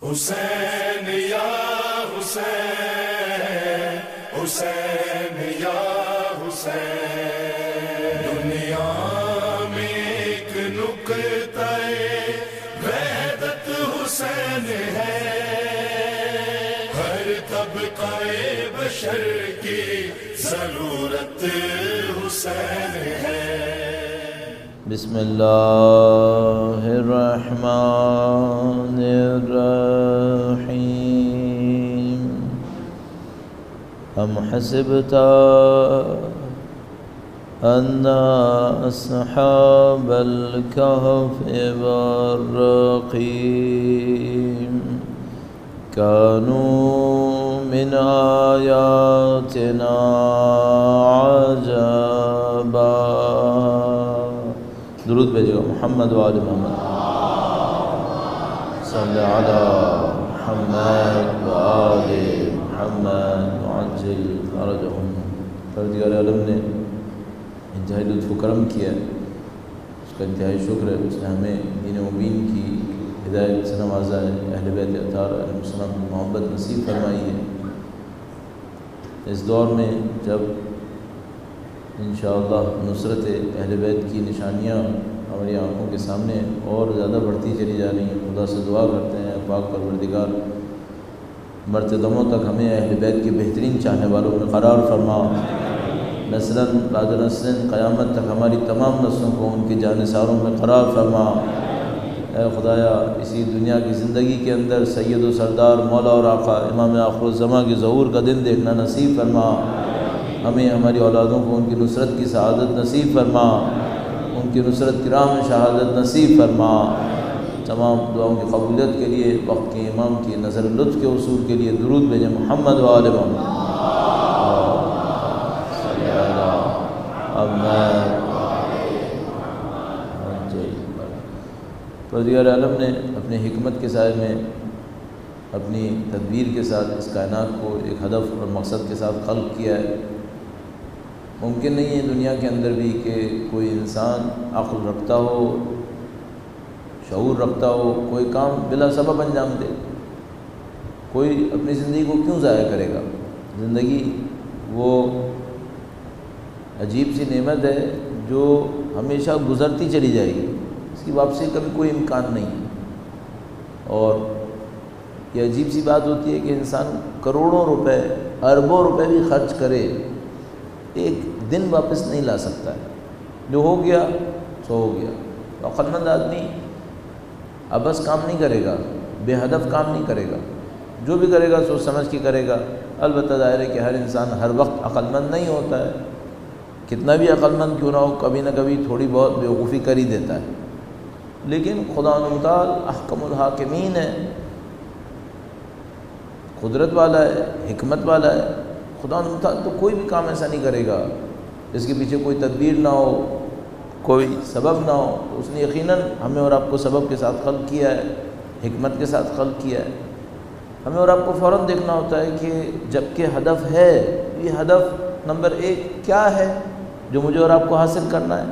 حسین یا حسین، حسین یا حسین، دنیا میں ایک نقطہ وحدت حسین ہے، ہر طبقہ بشر کی ضرورت حسین ہے۔ بسم اللہ الرحمن الرحیم۔ ام حسبت ان اصحاب الکہف والرقیم كانوا من آیاتنا عجبا۔ درود بھیجے گا محمد وآل محمد، صلی علی محمد وآل محمد وعجل فرجهم۔ پروردگار عالم نے انتہائی لطف و کرم کیا ہے، اس کا انتہائی شکر ہے۔ اس نے ہمیں دین مبین کی ہدایت سے نوازا ہے، اہل بیت اطہار علیہ السلام کی محبت نصیب فرمائی ہے۔ اس دور میں جب انشاءاللہ نصرت اہل بیت کی نشانیاں ہماری آنکھوں کے سامنے اور زیادہ بڑھتی چلی جا رہی ہیں، خدا سے دعا کرتے ہیں پاک پروردگار مرتے دموں تک ہمیں اہل بیت کے بہترین چاہنے والوں میں قرار فرما، نسلاً بعد نسلاً قیامت تک ہماری تمام نسلوں کو ان کے جانثاروں میں قرار فرما۔ اے خدایا، اسی دنیا کی زندگی کے اندر سید و سردار مولا اور آقا امام آخر الزماں کے ظہور کا دن دیکھنا نصیب فرما، ہمیں ہماری اولادوں کو ان کی نصرت کی سعادت نصیب فرما، ان کی نصرت کی راہ میں شہادت نصیب فرما۔ تمام دعاؤں کی قبولیت کے لیے وقت کے امام کی نظر لطف کے حصول کے لیے درود بھیجیں محمد وآل محمد۔ پروردگار عالم نے اپنے حکمت کے سائے میں اپنی تدبیر کے ساتھ اس کائنات کو ایک ہدف اور مقصد کے ساتھ خلق کیا ہے۔ ممکن نہیں ہے دنیا کے اندر بھی کہ کوئی انسان عقل رکھتا ہو، شعور رکھتا ہو، کوئی کام بلا سبب انجام دے۔ کوئی اپنی زندگی کو کیوں ضائع کرے گا؟ زندگی وہ عجیب سی نعمت ہے جو ہمیشہ گزرتی چلی جائے گی، اس کی واپسی کا بھی کوئی امکان نہیں ہے۔ اور یہ عجیب سی بات ہوتی ہے کہ انسان کروڑوں روپے، اربوں روپے بھی خرچ کرے، ایک دن واپس نہیں لا سکتا ہے۔ جو ہو گیا سو ہو گیا۔ تو عقل مند آدمی ابس کام نہیں کرے گا، بے ہدف کام نہیں کرے گا، جو بھی کرے گا سوچ سمجھ کے کرے گا۔ البتہ ظاہر ہے کہ ہر انسان ہر وقت عقل مند نہیں ہوتا ہے، کتنا بھی عقل مند کیوں نہ ہو کبھی نہ کبھی تھوڑی بہت بیوقوفی کر ہی دیتا ہے۔ لیکن خدا متعال احکم الحاکمین ہے، قدرت والا ہے، حکمت والا ہے۔ خدا متعال تو کوئی بھی کام ایسا نہیں کرے گا جس کے پیچھے کوئی تدبیر نہ ہو، کوئی سبب نہ ہو۔ تو اس نے یقیناً ہمیں اور آپ کو سبب کے ساتھ خلق کیا ہے، حکمت کے ساتھ خلق کیا ہے۔ ہمیں اور آپ کو فوراً دیکھنا ہوتا ہے کہ جب کہ ہدف ہے، یہ ہدف نمبر 1 کیا ہے جو مجھے اور آپ کو حاصل کرنا ہے،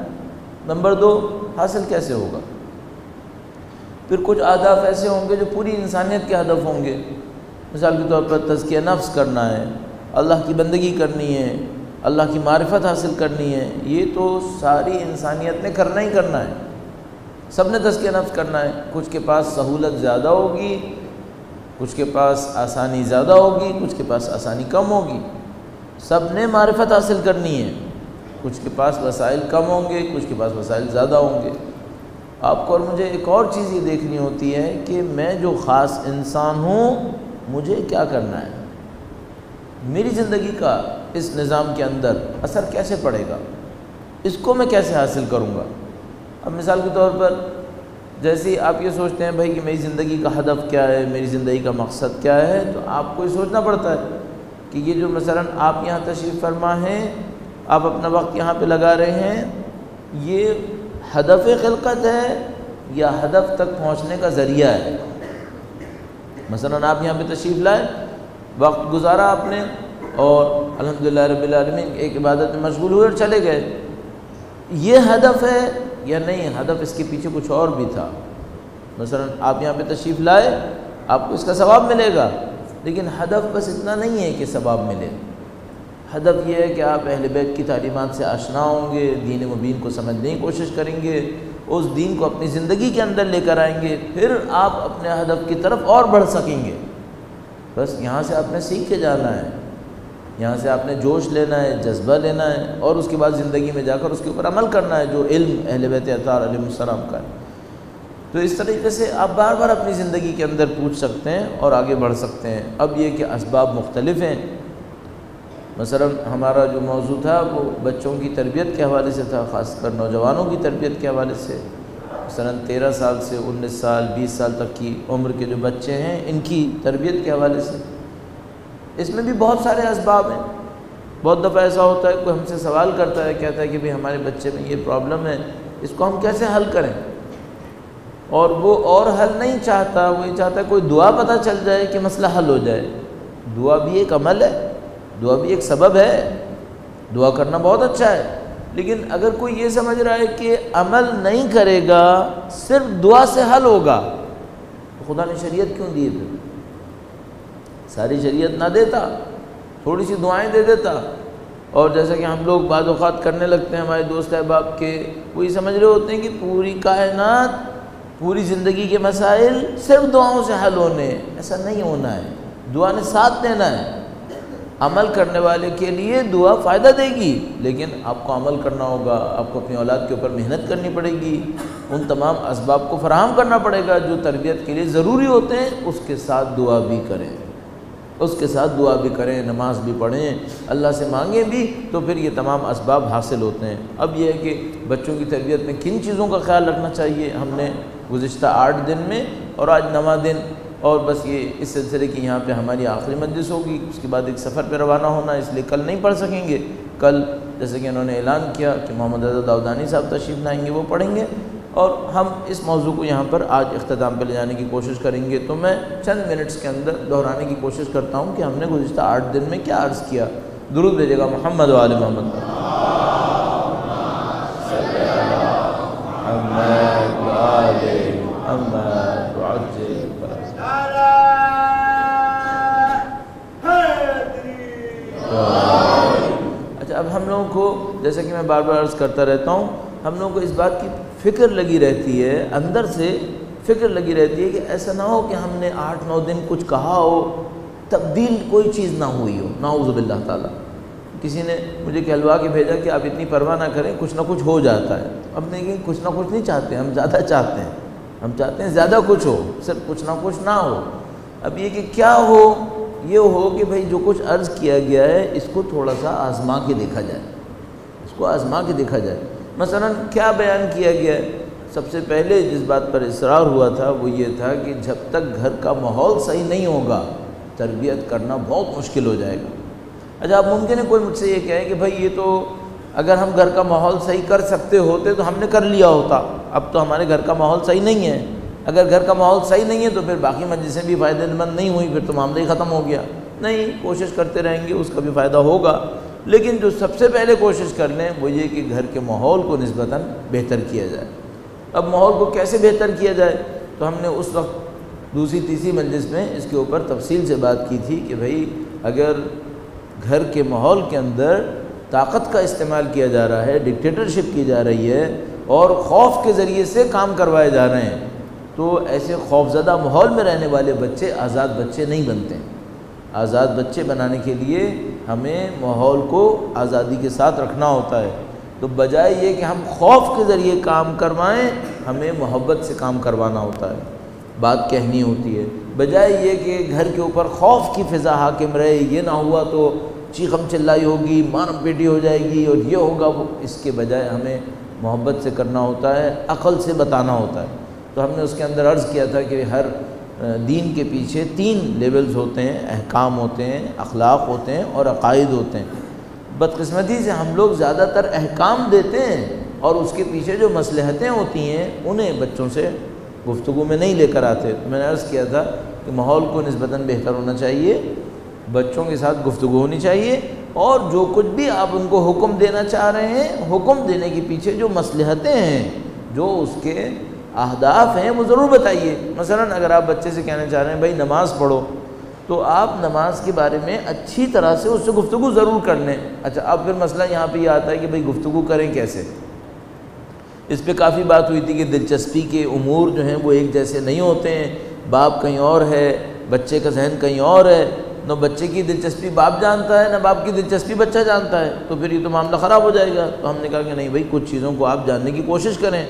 نمبر 2 حاصل کیسے ہوگا۔ پھر کچھ اہداف ایسے ہوں گے جو پوری انسانیت کے ہدف ہوں گے، مثال کے طور پر تزکیہ نفس کرنا ہے، اللہ کی بندگی کرنی ہے، اللہ کی معرفت حاصل کرنی ہے۔ یہ تو ساری انسانیت نے کرنا ہی کرنا ہے، سب نے تزکیہ نفس کرنا ہے۔ کچھ کے پاس سہولت زیادہ ہوگی، کچھ کے پاس آسانی زیادہ ہوگی، کچھ کے پاس آسانی کم ہوگی۔ سب نے معرفت حاصل کرنی ہے، کچھ کے پاس وسائل کم ہوں گے، کچھ کے پاس وسائل زیادہ ہوں گے۔ آپ کو اور مجھے ایک اور چیز یہ دیکھنی ہوتی ہے کہ میں جو خاص انسان ہوں مجھے کیا کرنا ہے، میری زندگی کا اس نظام کے اندر اثر کیسے پڑے گا، اس کو میں کیسے حاصل کروں گا۔ اب مثال کے طور پر جیسے آپ یہ سوچتے ہیں بھائی کہ میری زندگی کا ہدف کیا ہے، میری زندگی کا مقصد کیا ہے، تو آپ کو یہ سوچنا پڑتا ہے کہ یہ جو مثلا آپ یہاں تشریف فرما ہیں، آپ اپنا وقت یہاں پہ لگا رہے ہیں، یہ ہدف خلقت ہے یا ہدف تک پہنچنے کا ذریعہ ہے۔ مثلا آپ یہاں پہ تشریف لائے، وقت گزارا آپ نے اور الحمدللہ رب العالمین ایک عبادت میں مشغول ہوئے اور چلے گئے، یہ ہدف ہے یا نہیں؟ ہدف اس کے پیچھے کچھ اور بھی تھا۔ مثلا آپ یہاں پہ تشریف لائے، آپ کو اس کا ثواب ملے گا، لیکن ہدف بس اتنا نہیں ہے کہ ثواب ملے۔ ہدف یہ ہے کہ آپ اہل بیت کی تعلیمات سے آشنا ہوں گے، دین مبین کو سمجھنے کی کوشش کریں گے، اس دین کو اپنی زندگی کے اندر لے کر آئیں گے، پھر آپ اپنے ہدف کی طرف اور بڑھ سکیں گے۔ بس یہاں سے آپ نے سیکھ کے جانا ہے، یہاں سے آپ نے جوش لینا ہے، جذبہ لینا ہے، اور اس کے بعد زندگی میں جا کر اس کے اوپر عمل کرنا ہے جو علم اہل بیت اطہار علیہ السلام کا ہے۔ تو اس طریقے سے آپ بار بار اپنی زندگی کے اندر پوچھ سکتے ہیں اور آگے بڑھ سکتے ہیں۔ اب یہ کہ اسباب مختلف ہیں، مثلا ہمارا جو موضوع تھا وہ بچوں کی تربیت کے حوالے سے تھا، خاص کر نوجوانوں کی تربیت کے حوالے سے، مثلا 13 سال سے 19 سال 20 سال تک کی عمر کے جو بچے ہیں ان کی تربیت کے حوالے سے۔ اس میں بھی بہت سارے اسباب ہیں۔ بہت دفعہ ایسا ہوتا ہے کوئی ہم سے سوال کرتا ہے، کہتا ہے کہ بھئی ہمارے بچے میں یہ پرابلم ہے، اس کو ہم کیسے حل کریں؟ اور وہ اور حل نہیں چاہتا، وہ یہ چاہتا ہے کوئی دعا پتہ چل جائے کہ مسئلہ حل ہو جائے۔ دعا بھی ایک عمل ہے، دعا بھی ایک سبب ہے، دعا کرنا بہت اچھا ہے، لیکن اگر کوئی یہ سمجھ رہا ہے کہ عمل نہیں کرے گا صرف دعا سے حل ہوگا، تو خدا نے شریعت کیوں دی؟ پھر ساری شریعت نہ دیتا، تھوڑی سی دعائیں دے دیتا۔ اور جیسا کہ ہم لوگ بعض اوقات کرنے لگتے ہیں، ہمارے دوست احباب کے وہ یہ سمجھ رہے ہوتے ہیں کہ پوری کائنات، پوری زندگی کے مسائل صرف دعاؤں سے حل ہونے ہیں۔ ایسا نہیں ہونا ہے، دعا نے ساتھ دینا ہے۔ عمل کرنے والے کے لیے دعا فائدہ دے گی، لیکن آپ کو عمل کرنا ہوگا، آپ کو اپنی اولاد کے اوپر محنت کرنی پڑے گی، ان تمام اسباب کو فراہم کرنا پڑے گا جو تربیت کے لیے ضروری ہوتے ہیں، اس کے ساتھ دعا بھی کریں، اس کے ساتھ دعا بھی کریں، نماز بھی پڑھیں، اللہ سے مانگیں بھی، تو پھر یہ تمام اسباب حاصل ہوتے ہیں۔ اب یہ ہے کہ بچوں کی تربیت میں کن چیزوں کا خیال رکھنا چاہیے۔ ہم نے گزشتہ 8 دن میں اور آج 9واں دن، اور بس یہ اس سلسلے کی یہاں پہ ہماری آخری مجلس ہوگی، اس کے بعد ایک سفر پہ روانہ ہونا، اس لیے کل نہیں پڑھ سکیں گے۔ کل جیسے کہ انہوں نے اعلان کیا کہ محمد رضا داؤدانی صاحب تشریف لائیں گے، وہ پڑھیں گے، اور ہم اس موضوع کو یہاں پر آج اختتام پہ لے جانے کی کوشش کریں گے۔ تو میں چند منٹس کے اندر دہرانے کی کوشش کرتا ہوں کہ ہم نے گزشتہ 8 دن میں کیا عرض کیا۔ درود بھیجے گا محمد و آل محمد۔ اچھا، اب ہم لوگوں کو جیسا کہ میں بار بار عرض کرتا رہتا ہوں، ہم لوگوں کو اس بات کی فکر لگی رہتی ہے، اندر سے فکر لگی رہتی ہے کہ ایسا نہ ہو کہ ہم نے 8-9 دن کچھ کہا ہو، تبدیل کوئی چیز نہ ہوئی ہو، نعوذ باللہ تعالیٰ۔ کسی نے مجھے کہلوا کے بھیجا کہ آپ اتنی پرواہ نہ کریں، کچھ نہ کچھ ہو جاتا ہے۔ اب نہیں، کچھ نہ کچھ نہیں چاہتے، ہم زیادہ چاہتے ہیں، ہم چاہتے ہیں زیادہ کچھ ہو، صرف کچھ نہ کچھ نہ ہو۔ اب یہ کہ کیا ہو، یہ ہو کہ بھئی جو کچھ عرض کیا گیا ہے اس کو تھوڑا سا آزما کے دیکھا جائے، اس کو آزما کے دیکھا جائے۔ مثلا کیا بیان کیا گیا ہے؟ سب سے پہلے جس بات پر اصرار ہوا تھا وہ یہ تھا کہ جب تک گھر کا ماحول صحیح نہیں ہوگا تربیت کرنا بہت مشکل ہو جائے گا۔ اچھا، اب ممکن ہے کوئی مجھ سے یہ کہے کہ بھئی یہ تو اگر ہم گھر کا ماحول صحیح کر سکتے ہوتے تو ہم نے کر لیا ہوتا، اب تو ہمارے گھر کا ماحول صحیح نہیں ہے، اگر گھر کا ماحول صحیح نہیں ہے تو پھر باقی مجلسیں بھی فائدہ مند نہیں ہوئی، پھر تو معاملہ ہی ختم ہو گیا۔ نہیں، کوشش کرتے رہیں گے، اس کا بھی فائدہ ہوگا، لیکن جو سب سے پہلے کوشش کر لیں وہ یہ کہ گھر کے ماحول کو نسبتاً بہتر کیا جائے۔ اب ماحول کو کیسے بہتر کیا جائے؟ تو ہم نے اس وقت دوسری تیسری مجلس میں اس کے اوپر تفصیل سے بات کی تھی کہ بھئی اگر گھر کے ماحول کے اندر طاقت کا استعمال کیا جا رہا ہے، ڈکٹیٹرشپ کی جا رہی ہے اور خوف کے ذریعے سے کام کروائے جا رہے ہیں، تو ایسے خوفزدہ ماحول میں رہنے والے بچے آزاد بچے نہیں بنتے۔ آزاد بچے بنانے کے لیے ہمیں ماحول کو آزادی کے ساتھ رکھنا ہوتا ہے، تو بجائے یہ کہ ہم خوف کے ذریعے کام کروائیں، ہمیں محبت سے کام کروانا ہوتا ہے، بات کہنی ہوتی ہے، بجائے یہ کہ گھر کے اوپر خوف کی فضا حاکم رہے، یہ نہ ہوا تو چیخم چلائی ہوگی، مارم پیٹی ہو جائے گی اور یہ ہوگا وہ، اس کے بجائے ہمیں محبت سے کرنا ہوتا ہے، عقل سے بتانا ہوتا ہے۔ تو ہم نے اس کے اندر عرض کیا تھا کہ ہر دین کے پیچھے 3 لیولز ہوتے ہیں، احکام ہوتے ہیں، اخلاق ہوتے ہیں اور عقائد ہوتے ہیں۔ بدقسمتی سے ہم لوگ زیادہ تر احکام دیتے ہیں اور اس کے پیچھے جو مصلحتیں ہوتی ہیں انہیں بچوں سے گفتگو میں نہیں لے کر آتے۔ تو میں نے عرض کیا تھا کہ ماحول کو نسبتاً بہتر ہونا چاہیے، بچوں کے ساتھ گفتگو ہونی چاہیے، اور جو کچھ بھی آپ ان کو حکم دینا چاہ رہے ہیں، حکم دینے کے پیچھے جو مصلحتیں ہیں، جو اس کے اہداف ہیں وہ ضرور بتائیے۔ مثلا اگر آپ بچے سے کہنا چاہ رہے ہیں بھائی نماز پڑھو، تو آپ نماز کے بارے میں اچھی طرح سے اس سے گفتگو ضرور کر لیں۔ اچھا، اب پھر مسئلہ یہاں پہ یہ آتا ہے کہ بھائی گفتگو کریں کیسے۔ اس پہ کافی بات ہوئی تھی کہ دلچسپی کے امور جو ہیں وہ ایک جیسے نہیں ہوتے ہیں، باپ کہیں اور ہے، بچے کا ذہن کہیں اور ہے، نہ بچے کی دلچسپی باپ جانتا ہے نہ باپ کی دلچسپی بچہ جانتا ہے، تو پھر یہ تو معاملہ خراب ہو جائے گا۔ تو ہم نے کہا کہ نہیں بھائی، کچھ چیزوں کو آپ جاننے کی کوشش کریں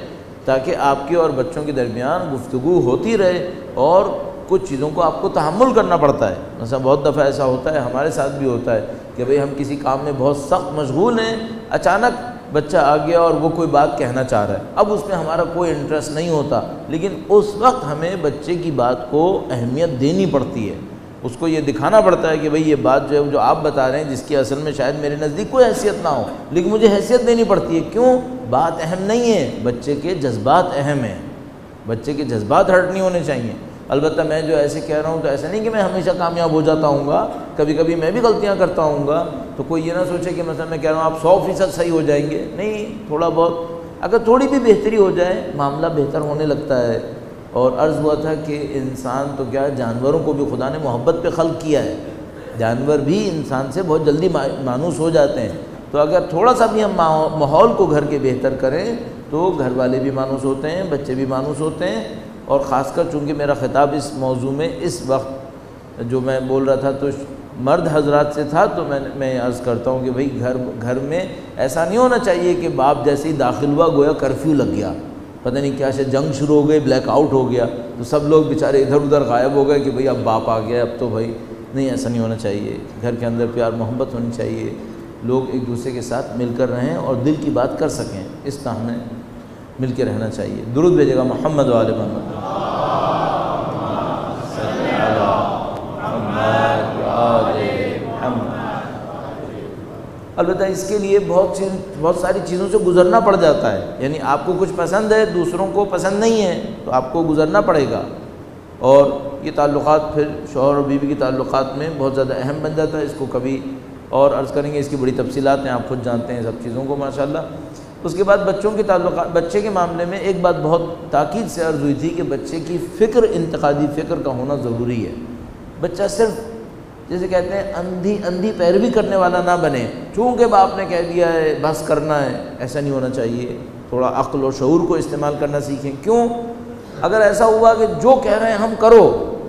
تاکہ آپ کے اور بچوں کے درمیان گفتگو ہوتی رہے، اور کچھ چیزوں کو آپ کو تحمل کرنا پڑتا ہے۔ مثلا بہت دفعہ ایسا ہوتا ہے، ہمارے ساتھ بھی ہوتا ہے کہ بھئی ہم کسی کام میں بہت سخت مشغول ہیں، اچانک بچہ آ گیا اور وہ کوئی بات کہنا چاہ رہا ہے، اب اس میں ہمارا کوئی انٹرسٹ نہیں ہوتا، لیکن اس وقت ہمیں بچے کی بات کو اہمیت دینی پڑتی ہے، اس کو یہ دکھانا پڑتا ہے کہ بھئی یہ بات جو ہے جو آپ بتا رہے ہیں، جس کی اصل میں شاید میرے نزدیک کوئی حیثیت نہ ہو، لیکن مجھے حیثیت دینی پڑتی ہے۔ کیوں؟ بات اہم نہیں ہے، بچے کے جذبات اہم ہیں، بچے کے جذبات ہرٹ نہیں ہونے چاہیے۔ البتہ میں جو ایسے کہہ رہا ہوں تو ایسا نہیں کہ میں ہمیشہ کامیاب ہو جاتا ہوں گا، کبھی کبھی میں بھی غلطیاں کرتا ہوں گا، تو کوئی یہ نہ سوچے کہ مثلا میں کہہ رہا ہوں آپ 100% صحیح ہو جائیں گے، نہیں، تھوڑا بہت اگر تھوڑی بھی بہتری ہو جائے معاملہ بہتر ہونے لگتا ہے۔ اور عرض ہوا تھا کہ انسان تو کیا، جانوروں کو بھی خدا نے محبت پہ خلق کیا ہے، جانور بھی انسان سے بہت جلدی مانوس ہو جاتے ہیں، تو اگر تھوڑا سا بھی ہم ماحول کو گھر کے بہتر کریں تو گھر والے بھی مانوس ہوتے ہیں، بچے بھی مانوس ہوتے ہیں۔ اور خاص کر چونکہ میرا خطاب اس موضوع میں اس وقت جو میں بول رہا تھا تو مرد حضرات سے تھا، تو میں عرض کرتا ہوں کہ بھئی گھر میں ایسا نہیں ہونا چاہیے کہ باپ جیسے ہی داخل ہوا گویا کرفیو لگ گیا، پتہ نہیں کیا سے جنگ شروع ہو گئی، بلیک آؤٹ ہو گیا، تو سب لوگ بیچارے ادھر ادھر غائب ہو گئے کہ بھئی اب باپ آ گیا، اب تو بھئی نہیں، ایسا نہیں ہونا چاہیے۔ گھر کے اندر پیار محبت ہونی چاہیے، لوگ ایک دوسرے کے ساتھ مل کر رہیں اور دل کی بات کر سکیں، اس طرح ہمیں مل کے رہنا چاہیے۔ درود بھیجے گا محمد و آل محمد۔ البتہ اس کے لیے بہت ساری چیزوں سے گزرنا پڑ جاتا ہے، یعنی آپ کو کچھ پسند ہے، دوسروں کو پسند نہیں ہے، تو آپ کو گزرنا پڑے گا، اور یہ تعلقات پھر شوہر اور بیوی کے تعلقات میں بہت زیادہ اہم بن جاتا ہے۔ اس کو کبھی اور عرض کریں گے، اس کی بڑی تفصیلات ہیں، آپ خود جانتے ہیں سب چیزوں کو ماشاءاللہ۔ اس کے بعد بچوں کے تعلقات، بچے کے معاملے میں ایک بات بہت تاکید سے عرض ہوئی تھی کہ بچے کی فکر، انتقادی فکر کا ہونا ضروری ہے۔ بچہ صرف جیسے کہتے ہیں اندھی پیروی کرنے والا نہ بنے، چونکہ باپ نے کہہ دیا ہے بس کرنا ہے، ایسا نہیں ہونا چاہیے۔ تھوڑا عقل و شعور کو استعمال کرنا سیکھیں۔ کیوں؟ اگر ایسا ہوا کہ جو کہہ رہے ہیں ہم کرو،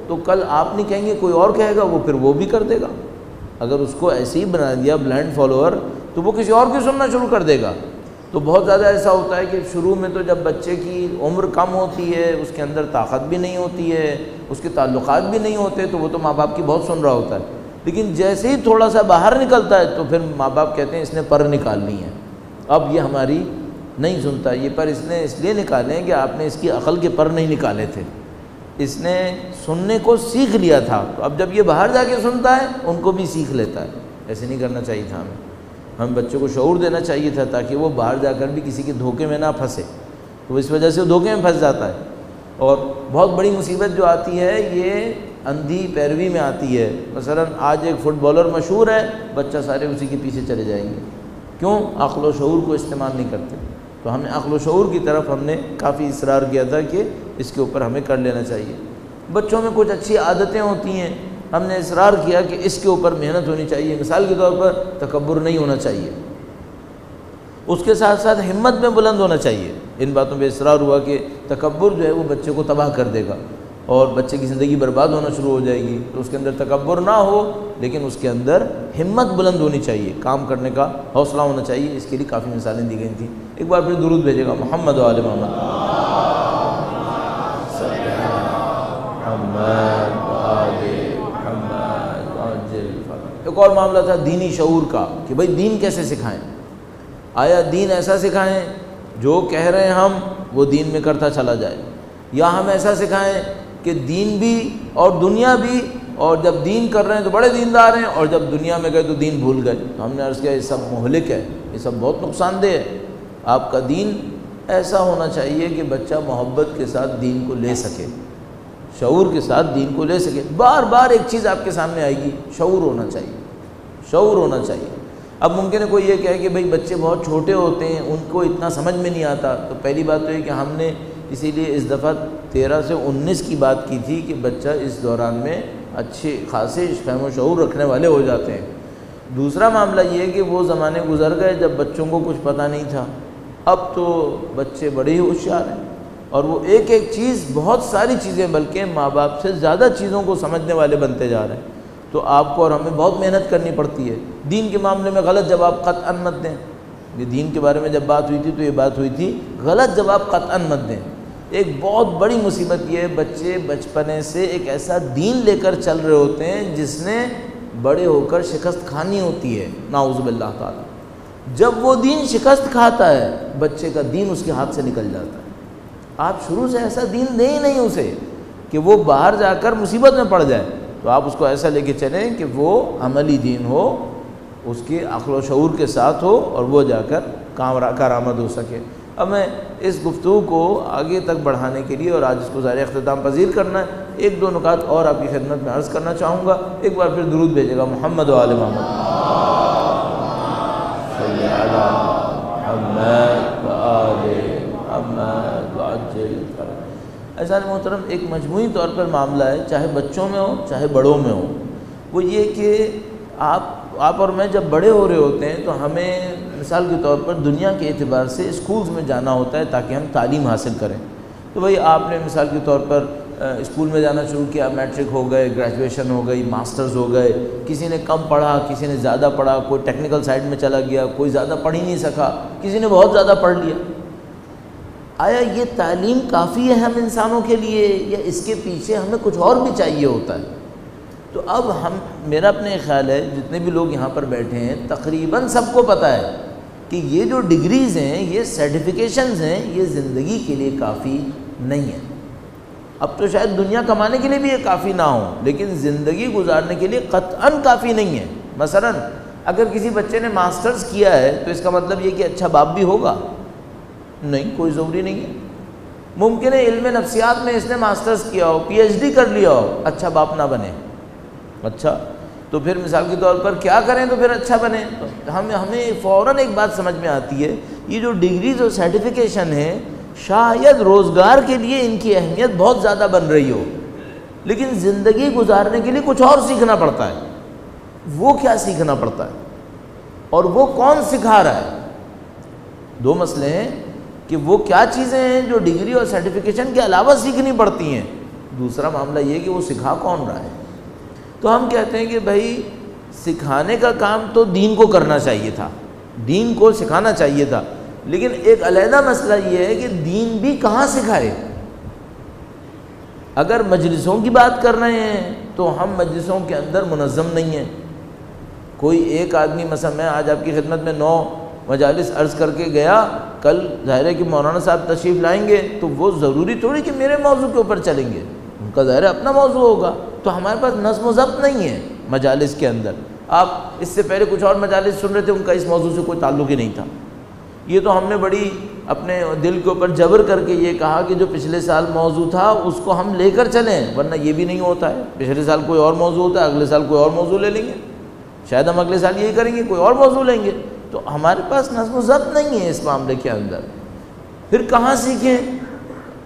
تو کل آپ نہیں کہیں گے کوئی اور کہے گا، وہ پھر وہ بھی کر دے گا۔ اگر اس کو ایسے ہی بنا دیا بلائنڈ فالوور، تو وہ کسی اور کی سننا شروع کر دے گا۔ تو بہت زیادہ ایسا ہوتا ہے کہ شروع میں تو جب بچے کی عمر کم ہوتی ہے، اس کے اندر طاقت بھی نہیں ہوتی ہے، اس کے تعلقات بھی نہیں ہوتے، تو وہ تو ماں باپ کی بہت سن رہا ہوتا ہے، لیکن جیسے ہی تھوڑا سا باہر نکلتا ہے تو پھر ماں باپ کہتے ہیں اس نے پر نکالنی ہے، اب یہ ہماری نہیں سنتا، یہ پر اس نے اس لیے نکالے ہیں کہ آپ نے اس کی عقل کے پر نہیں نکالے تھے، اس نے سننے کو سیکھ لیا تھا، تو اب جب یہ باہر جا کے سنتا ہے ان کو بھی سیکھ لیتا ہے۔ ایسے نہیں کرنا چاہیے تھا ہمیں بچوں کو شعور دینا چاہیے تھا تاکہ وہ باہر جا کر بھی کسی کے دھوکے میں نہ پھنسے، تو اس وجہ سے وہ دھوکے میں پھنس جاتا ہے۔ اور بہت بڑی مصیبت جو آتی ہے یہ اندھی پیروی میں آتی ہے۔ مثلا آج ایک فٹ بالر مشہور ہے، بچہ سارے اسی کے پیچھے چلے جائیں گے، کیوں؟ عقل و شعور کو استعمال نہیں کرتے۔ تو ہمیں عقل و شعور کی طرف ہم نے کافی اصرار کیا تھا کہ اس کے اوپر ہمیں کر لینا چاہیے۔ بچوں میں کچھ اچھی عادتیں ہوتی ہیں، ہم نے اصرار کیا کہ اس کے اوپر محنت ہونی چاہیے۔ مثال کے طور پر تکبر نہیں ہونا چاہیے، اس کے ساتھ ساتھ ہمت میں بلند ہونا چاہیے۔ ان باتوں پہ اصرار ہوا کہ تکبر جو ہے وہ بچے کو تباہ کر دے گا اور بچے کی زندگی برباد ہونا شروع ہو جائے گی، تو اس کے اندر تکبر نہ ہو، لیکن اس کے اندر ہمت بلند ہونی چاہیے، کام کرنے کا حوصلہ ہونا چاہیے۔ اس کے لیے کافی مثالیں دی گئی تھیں۔ ایک بار پھر درود بھیجے گا محمد و آل محمد۔ ایک اور معاملہ تھا دینی شعور کا کہ بھئی دین کیسے سکھائیں، آیا دین ایسا سکھائیں جو کہہ رہے ہیں ہم وہ دین میں کرتا چلا جائے، یا ہم ایسا سکھائیں کہ دین بھی اور دنیا بھی، اور جب دین کر رہے ہیں تو بڑے دیندار ہیں اور جب دنیا میں گئے تو دین بھول گئے۔ تو ہم نے عرض کیا یہ سب مہلک ہے، یہ سب بہت نقصان دہ ہے۔ آپ کا دین ایسا ہونا چاہیے کہ بچہ محبت کے ساتھ دین کو لے سکے، شعور کے ساتھ دین کو لے سکے۔ بار بار ایک چیز آپ کے سامنے آئے گی، شعور ہونا چاہیے، شعور ہونا چاہیے۔ اب ممکن ہے کوئی یہ کہے کہ بھئی بچے بہت چھوٹے ہوتے ہیں، ان کو اتنا سمجھ میں نہیں آتا، تو پہلی بات تو یہ کہ ہم نے اسی لیے اس دفعہ 13 سے 19 کی بات کی تھی کہ بچہ اس دوران میں اچھے خاصے فہم و شعور رکھنے والے ہو جاتے ہیں۔ دوسرا معاملہ یہ ہے کہ وہ زمانے گزر گئے جب بچوں کو کچھ پتہ نہیں تھا، اب تو بچے بڑے ہی ہوشیار ہیں، اور وہ ایک ایک چیز، بہت ساری چیزیں، بلکہ ماں باپ سے زیادہ چیزوں کو سمجھنے والے بنتے جا رہے ہیں۔ تو آپ کو اور ہمیں بہت محنت کرنی پڑتی ہے۔ دین کے معاملے میں غلط جواب قطعاً مت دیں۔ یہ دین کے بارے میں جب بات ہوئی تھی تو یہ بات ہوئی تھی غلط جواب قطعاً مت دیں۔ ایک بہت بڑی مصیبت یہ ہے، بچے بچپنے سے ایک ایسا دین لے کر چل رہے ہوتے ہیں جس نے بڑے ہو کر شکست کھانی ہوتی ہے، نعوذ باللہ تعالیٰ۔ جب وہ دین شکست کھاتا ہے، بچے کا دین اس کے ہاتھ سے نکل جاتا ہے۔ آپ شروع سے ایسا دین دیں ہی نہیں اسے کہ وہ باہر جا کر مصیبت میں پڑ جائے، تو آپ اس کو ایسا لے کے چلیں کہ وہ عملی دین ہو، اس کے عقل و شعور کے ساتھ ہو، اور وہ جا کر کارآمد ہو سکے۔ اب میں اس گفتگو کو آگے تک بڑھانے کے لیے اور آج اس کو ظاہر اختتام پذیر کرنا ہے، ایک دو نکات اور آپ کی خدمت میں عرض کرنا چاہوں گا۔ ایک بار پھر درود بھیجے گا محمد و آل محمد صلی علی محمد و آل محمد وعجل فرج۔ ایسا محترم، ایک مجموعی طور پر معاملہ ہے، چاہے بچوں میں ہو چاہے بڑوں میں ہو، وہ یہ کہ آپ اور میں جب بڑے ہو رہے ہوتے ہیں تو ہمیں مثال کے طور پر دنیا کے اعتبار سے اسکولز میں جانا ہوتا ہے تاکہ ہم تعلیم حاصل کریں۔ تو بھئی آپ نے مثال کے طور پر اسکول میں جانا شروع کیا، میٹرک ہو گئے، گریجویشن ہو گئی، ماسٹرز ہو گئے، کسی نے کم پڑھا، کسی نے زیادہ پڑھا، کوئی ٹیکنیکل سائڈ میں چلا گیا، کوئی زیادہ پڑھ ہی نہیں سکا، کسی نے بہت زیادہ پڑھ لیا۔ آیا یہ تعلیم کافی ہے ہم انسانوں کے لیے، یا اس کے پیچھے ہمیں کچھ اور بھی چاہیے ہوتا ہے؟ تو اب میرا اپنے خیال ہے جتنے بھی لوگ یہاں پر بیٹھے ہیں تقریباً سب کو پتہ ہے کہ یہ جو ڈگریز ہیں، یہ سرٹیفکیشنز ہیں، یہ زندگی کے لیے کافی نہیں ہے۔ اب تو شاید دنیا کمانے کے لیے بھی یہ کافی نہ ہو، لیکن زندگی گزارنے کے لیے قطعاً کافی نہیں ہے۔ مثلاً اگر کسی بچے نے ماسٹرز کیا ہے تو اس کا مطلب یہ کہ اچھا باپ بھی ہوگا؟ نہیں، کوئی ضروری نہیں ہے۔ ممکن ہے علم نفسیات میں اس نے ماسٹرز کیا ہو، پی ایچ ڈی کر لیا ہو، اچھا باپ نہ بنے۔ اچھا تو پھر مثال کے طور پر کیا کریں تو پھر اچھا بنیں؟ ہمیں فوراً ایک بات سمجھ میں آتی ہے، یہ جو ڈگریز اور سرٹیفکیشن ہے شاید روزگار کے لیے ان کی اہمیت بہت زیادہ بن رہی ہو، لیکن زندگی گزارنے کے لیے کچھ اور سیکھنا پڑتا ہے۔ وہ کیا سیکھنا پڑتا ہے اور وہ کون سکھا رہا ہے؟ دو مسئلے ہیں کہ وہ کیا چیزیں ہیں جو ڈگری اور سرٹیفکیشن کے علاوہ سیکھنی پڑتی ہیں، دوسرا معاملہ یہ کہ وہ سکھا کون رہا ہے۔ تو ہم کہتے ہیں کہ بھائی سکھانے کا کام تو دین کو کرنا چاہیے تھا، دین کو سکھانا چاہیے تھا، لیکن ایک علیحدہ مسئلہ یہ ہے کہ دین بھی کہاں سکھائے۔ اگر مجلسوں کی بات کر رہے ہیں تو ہم مجلسوں کے اندر منظم نہیں ہیں۔ کوئی ایک آدمی، مثلا میں آج آپ کی خدمت میں 9 مجالس عرض کر کے گیا، کل ظاہر ہے کہ مولانا صاحب تشریف لائیں گے تو وہ ضروری تھوڑی کہ میرے موضوع کے اوپر چلیں گے، ان کا ظاہر ہے اپنا موضوع ہوگا۔ تو ہمارے پاس نظم و ضبط نہیں ہے مجالس کے اندر۔ آپ اس سے پہلے کچھ اور مجالس سن رہے تھے، ان کا اس موضوع سے کوئی تعلق ہی نہیں تھا۔ یہ تو ہم نے بڑی اپنے دل کے اوپر جبر کر کے یہ کہا کہ جو پچھلے سال موضوع تھا اس کو ہم لے کر چلیں، ورنہ یہ بھی نہیں ہوتا ہے۔ پچھلے سال کوئی اور موضوع ہوتا ہے، اگلے سال کوئی اور موضوع لے لیں گے، شاید ہم اگلے سال یہی کریں گے، کوئی اور موضوع لیں گے۔ تو ہمارے پاس نظم و ضبط نہیں ہے اس معاملے کے اندر، پھر کہاں سیکھیں؟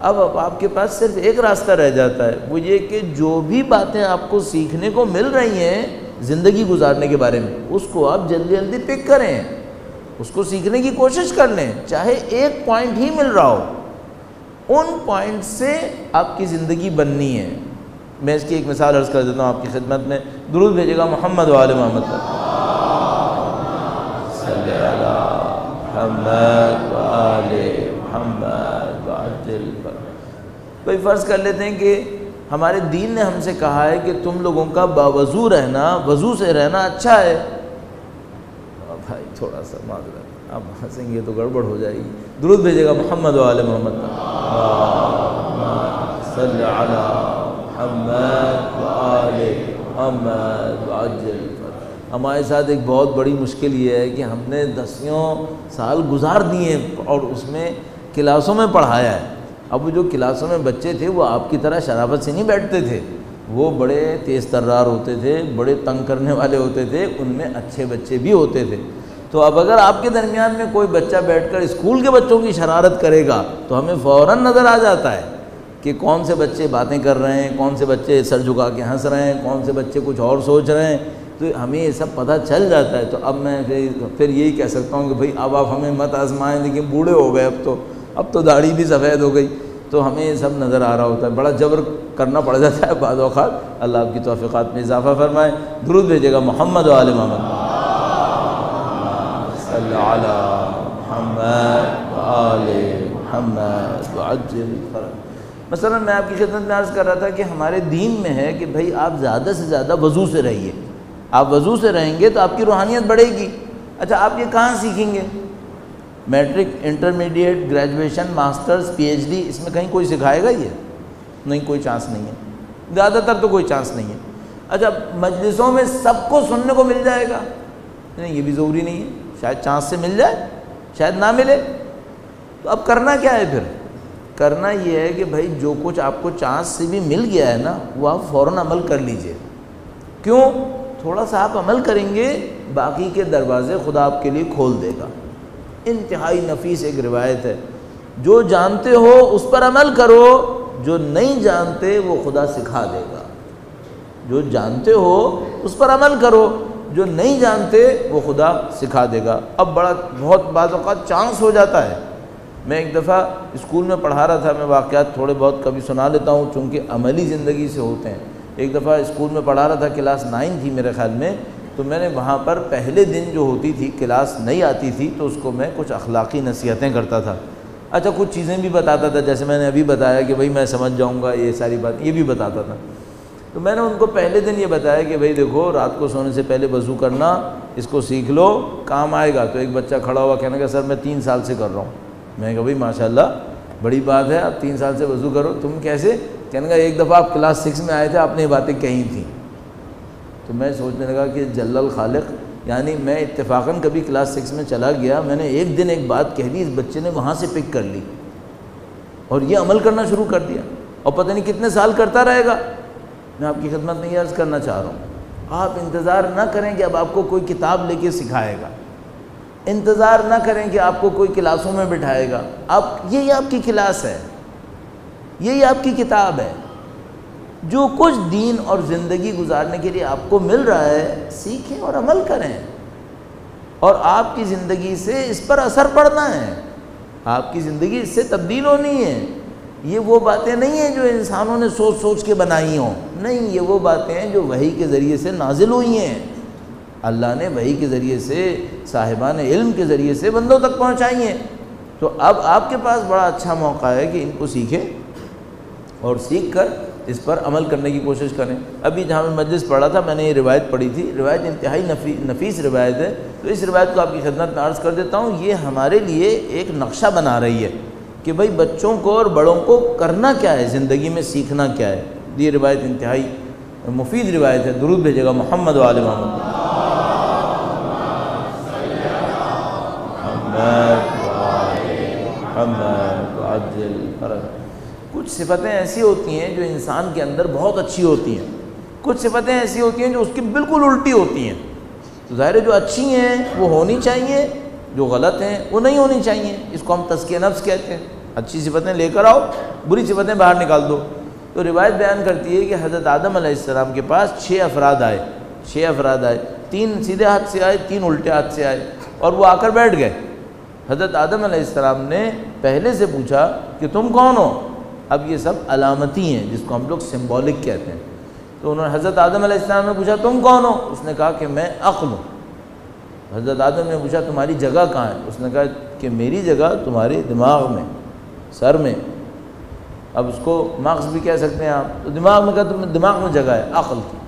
اب آپ کے پاس صرف ایک راستہ رہ جاتا ہے، وہ یہ کہ جو بھی باتیں آپ کو سیکھنے کو مل رہی ہیں زندگی گزارنے کے بارے میں، اس کو آپ جلدی جلدی پک کریں، اس کو سیکھنے کی کوشش کر لیں، چاہے ایک پوائنٹ ہی مل رہا ہو، ان پوائنٹ سے آپ کی زندگی بننی ہے۔ میں اس کی ایک مثال عرض کر دیتا ہوں آپ کی خدمت میں، درود بھیجے گا محمد و آل محمد صلی علی محمد و آل محمد وعجل فرج۔ بھائی فرض کر لیتے ہیں کہ ہمارے دین نے ہم سے کہا ہے کہ تم لوگوں کا باوضو رہنا، وضو سے رہنا اچھا ہے۔ بھائی تھوڑا سا معذرت، اب ہنسیں گے تو گڑبڑ ہو جائے گی۔ درود بھیجے گا محمد و آل محمد صلی علی محمد و آل محمد وعجل فرج۔ ہمارے ساتھ ایک بہت بڑی مشکل یہ ہے کہ ہم نے 10 سال گزار دیے اور اس میں کلاسوں میں پڑھایا ہے۔ اب وہ جو کلاسوں میں بچے تھے وہ آپ کی طرح شرافت سے نہیں بیٹھتے تھے، وہ بڑے تیز ترار ہوتے تھے، بڑے تنگ کرنے والے ہوتے تھے، ان میں اچھے بچے بھی ہوتے تھے۔ تو اب اگر آپ کے درمیان میں کوئی بچہ بیٹھ کر اسکول کے بچوں کی شرارت کرے گا تو ہمیں فوراً نظر آ جاتا ہے کہ کون سے بچے باتیں کر رہے ہیں، کون سے بچے سر جھکا کے ہنس رہے ہیں، کون سے بچے کچھ اور سوچ رہے ہیں، تو ہمیں یہ سب پتہ چل جاتا ہے۔ تو اب میں پھر یہی کہہ سکتا ہوں کہ بھئی اب آپ ہمیں مت آزمائیں، لیکن بوڑھے ہو گئے اب تو داڑھی بھی سفید ہو گئی، تو ہمیں یہ سب نظر آ رہا ہوتا ہے، بڑا جبر کرنا پڑ جاتا ہے بعض اوقات۔ اللہ آپ کی توفیقات میں اضافہ فرمائے۔ درود بھیجے گا محمد و آل محمد، صلی علی محمد و آل محمد وعجل فرج۔ مثلا میں آپ کی خدمت میں عرض کر رہا تھا کہ ہمارے دین میں ہے کہ بھئی آپ زیادہ سے زیادہ وضو سے رہیے، آپ وضو سے رہیں گے تو آپ کی روحانیت بڑھے گی۔ اچھا آپ یہ کہاں سیکھیں گے؟ Matric, intermediate, graduation, masters, P H D, اس میں کہیں کوئی سکھائے گا یہ؟ نہیں، کوئی چانس نہیں ہے، زیادہ تر تو کوئی چانس نہیں ہے۔ اچھا مجلسوں میں سب کو سننے کو مل جائے گا؟ نہیں، یہ بھی ضروری نہیں ہے، شاید چانس سے مل جائے، شاید نہ ملے۔ تو اب کرنا کیا ہے پھر؟ کرنا یہ ہے کہ بھائی جو کچھ آپ کو چانس سے بھی مل گیا ہے نا، وہ آپ فوراً عمل کر لیجئے۔ کیوں؟ تھوڑا سا آپ عمل کریں گے، باقی کے دروازے خدا آپ کے لیے کھول دے گا۔ انتہائی نفیس ایک روایت ہے، جو جانتے ہو اس پر عمل کرو، جو نہیں جانتے وہ خدا سکھا دے گا۔ جو جانتے ہو اس پر عمل کرو، جو نہیں جانتے وہ خدا سکھا دے گا۔ اب بہت بعض اوقات چانس ہو جاتا ہے۔ میں ایک دفعہ اسکول میں پڑھا رہا تھا، میں واقعات تھوڑے بہت کبھی سنا لیتا ہوں چونکہ عملی زندگی سے ہوتے ہیں۔ ایک دفعہ اسکول میں پڑھا رہا تھا، کلاس 9 تھی میرے خیال میں، تو میں نے وہاں پر پہلے دن جو ہوتی تھی، کلاس نہیں آتی تھی تو اس کو میں کچھ اخلاقی نصیحتیں کرتا تھا۔ اچھا کچھ چیزیں بھی بتاتا تھا، جیسے میں نے ابھی بتایا کہ بھئی میں سمجھ جاؤں گا یہ ساری بات، یہ بھی بتاتا تھا۔ تو میں نے ان کو پہلے دن یہ بتایا کہ بھئی دیکھو، رات کو سونے سے پہلے وضو کرنا، اس کو سیکھ لو، کام آئے گا۔ تو ایک بچہ کھڑا ہوا کہنے لگا سر میں 3 سال سے کر رہا ہوں۔ میں نے کہا بھئی ماشاءاللہ بڑی بات ہے، آپ 3 سال سے وضو کرو، تم کیسے؟ کہنے لگا ایک دفعہ آپ کلاس 6 میں آئے تھے، آپ نے یہ باتیں کہی تھیں۔ تو میں سوچنے لگا کہ جل الخالق، یعنی میں اتفاقاً کبھی کلاس 6 میں چلا گیا، میں نے ایک دن ایک بات کہہ دی، اس بچے نے وہاں سے پک کر لی اور یہ عمل کرنا شروع کر دیا، اور پتہ نہیں کتنے سال کرتا رہے گا۔ میں آپ کی خدمت میں یہ عرض کرنا چاہ رہا ہوں، آپ انتظار نہ کریں کہ اب آپ کو کوئی کتاب لے کے سکھائے گا، انتظار نہ کریں کہ آپ کو کوئی کلاسوں میں بٹھائے گا۔ یہی آپ کی کلاس ہے، یہی آپ کی کتاب ہے۔ جو کچھ دین اور زندگی گزارنے کے لیے آپ کو مل رہا ہے، سیکھیں اور عمل کریں، اور آپ کی زندگی سے اس پر اثر پڑنا ہے، آپ کی زندگی اس سے تبدیل ہونی ہے۔ یہ وہ باتیں نہیں ہیں جو انسانوں نے سوچ سوچ کے بنائی ہوں، نہیں، یہ وہ باتیں ہیں جو وحی کے ذریعے سے نازل ہوئی ہیں۔ اللہ نے وحی کے ذریعے سے، صاحبان علم کے ذریعے سے بندوں تک پہنچائی ہیں۔ تو اب آپ کے پاس بڑا اچھا موقع ہے کہ ان کو سیکھیں اور سیکھ کر اس پر عمل کرنے کی کوشش کریں۔ ابھی جہاں میں مجلس پڑھا تھا، میں نے یہ روایت پڑھی تھی، روایت انتہائی نفیس روایت ہے، تو اس روایت کو آپ کی خدمت میں عرض کر دیتا ہوں۔ یہ ہمارے لیے ایک نقشہ بنا رہی ہے کہ بھئی بچوں کو اور بڑوں کو کرنا کیا ہے، زندگی میں سیکھنا کیا ہے۔ یہ روایت انتہائی مفید روایت ہے۔ درود بھیجے گا محمد و آل محمد۔ کچھ صفتیں ایسی ہوتی ہیں جو انسان کے اندر بہت اچھی ہوتی ہیں، کچھ صفتیں ایسی ہوتی ہیں جو اس کی بالکل الٹی ہوتی ہیں۔ تو ظاہر ہے جو اچھی ہیں وہ ہونی چاہیے، جو غلط ہیں وہ نہیں ہونی چاہیے۔ اس کو ہم تزکیہ نفس کہتے ہیں۔ اچھی صفتیں لے کر آؤ، بری صفتیں باہر نکال دو۔ تو روایت بیان کرتی ہے کہ حضرت آدم علیہ السلام کے پاس 6 افراد آئے، 6 افراد آئے، 3 سیدھے ہاتھ سے آئے، 3 الٹے ہاتھ سے آئے، اور وہ آ کر بیٹھ گئے۔ حضرت آدم علیہ السلام نے پہلے سے پوچھا کہ تم کون ہو؟ اب یہ سب علامتی ہیں جس کو ہم لوگ سمبولک کہتے ہیں۔ تو انہوں نے حضرت آدم علیہ السلام نے پوچھا تم کون ہو؟ اس نے کہا کہ میں عقل ہوں۔ حضرت آدم نے پوچھا تمہاری جگہ کہاں ہے؟ اس نے کہا کہ میری جگہ تمہارے دماغ میں، سر میں۔ اب اس کو مغز بھی کہہ سکتے ہیں آپ، تو دماغ میں کہا تم دماغ میں جگہ ہے عقل کی۔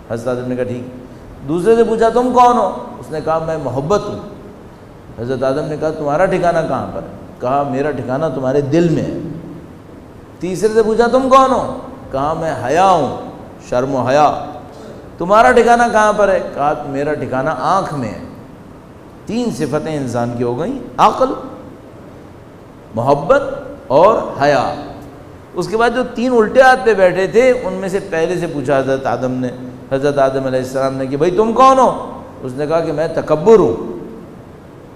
حضرت آدم نے کہا ٹھیک۔ دوسرے سے پوچھا تم کون ہو؟ اس نے کہا میں محبت ہوں۔ حضرت آدم نے کہا تمہارا ٹھکانہ کہاں پر ہے؟ کہا میرا ٹھکانہ تمہارے دل میں ہے۔ تیسرے سے پوچھا تم کون ہو؟ کہا میں حیا ہوں، شرم و حیا۔ تمہارا ٹھکانہ کہاں پر ہے؟ کہا میرا ٹھکانہ آنکھ میں ہے۔ 3 صفتیں انسان کی ہو گئیں، عقل، محبت اور حیا۔ اس کے بعد جو 3 الٹے ہاتھ پہ بیٹھے تھے ان میں سے پہلے سے پوچھا حضرت آدم علیہ السلام نے کہ بھائی تم کون ہو؟ اس نے کہا کہ میں تکبر ہوں۔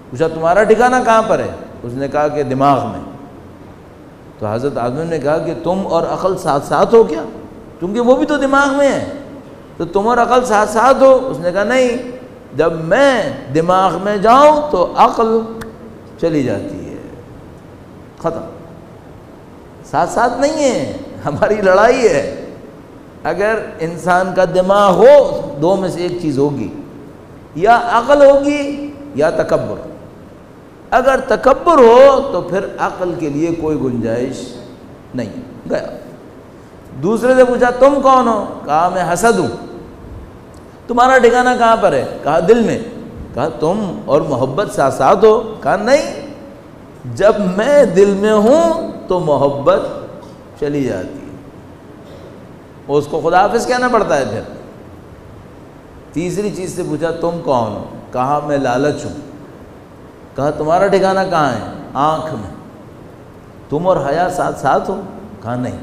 پوچھا تمہارا ٹھکانہ کہاں پر ہے؟ اس نے کہا کہ دماغ میں۔ تو حضرت آدم نے کہا کہ تم اور عقل ساتھ ساتھ ہو کیا؟ کیونکہ وہ بھی تو دماغ میں ہے، تو تم اور عقل ساتھ ساتھ ہو؟ اس نے کہا نہیں، جب میں دماغ میں جاؤں تو عقل چلی جاتی ہے، ختم، ساتھ ساتھ نہیں ہے، ہماری لڑائی ہے۔ اگر انسان کا دماغ ہو، دو میں سے ایک چیز ہوگی، یا عقل ہوگی یا تکبر۔ اگر تکبر ہو تو پھر عقل کے لیے کوئی گنجائش نہیں، گیا۔ دوسرے سے پوچھا تم کون ہو؟ کہا میں حسد ہوں۔ تمہارا ٹھکانہ کہاں پر ہے؟ کہا دل میں۔ کہا تم اور محبت ساتھ ساتھ ہو؟ کہا نہیں، جب میں دل میں ہوں تو محبت چلی جاتی ہے، اس کو خدا حافظ کہنا پڑتا ہے پھر۔ تیسری چیز سے پوچھا تم کون ہو؟ کہا میں لالچ ہوں۔ کہا تمہارا ٹھکانہ کہاں ہے؟ آنکھ میں۔ تم اور حیا ساتھ ساتھ ہو؟ کہا نہیں،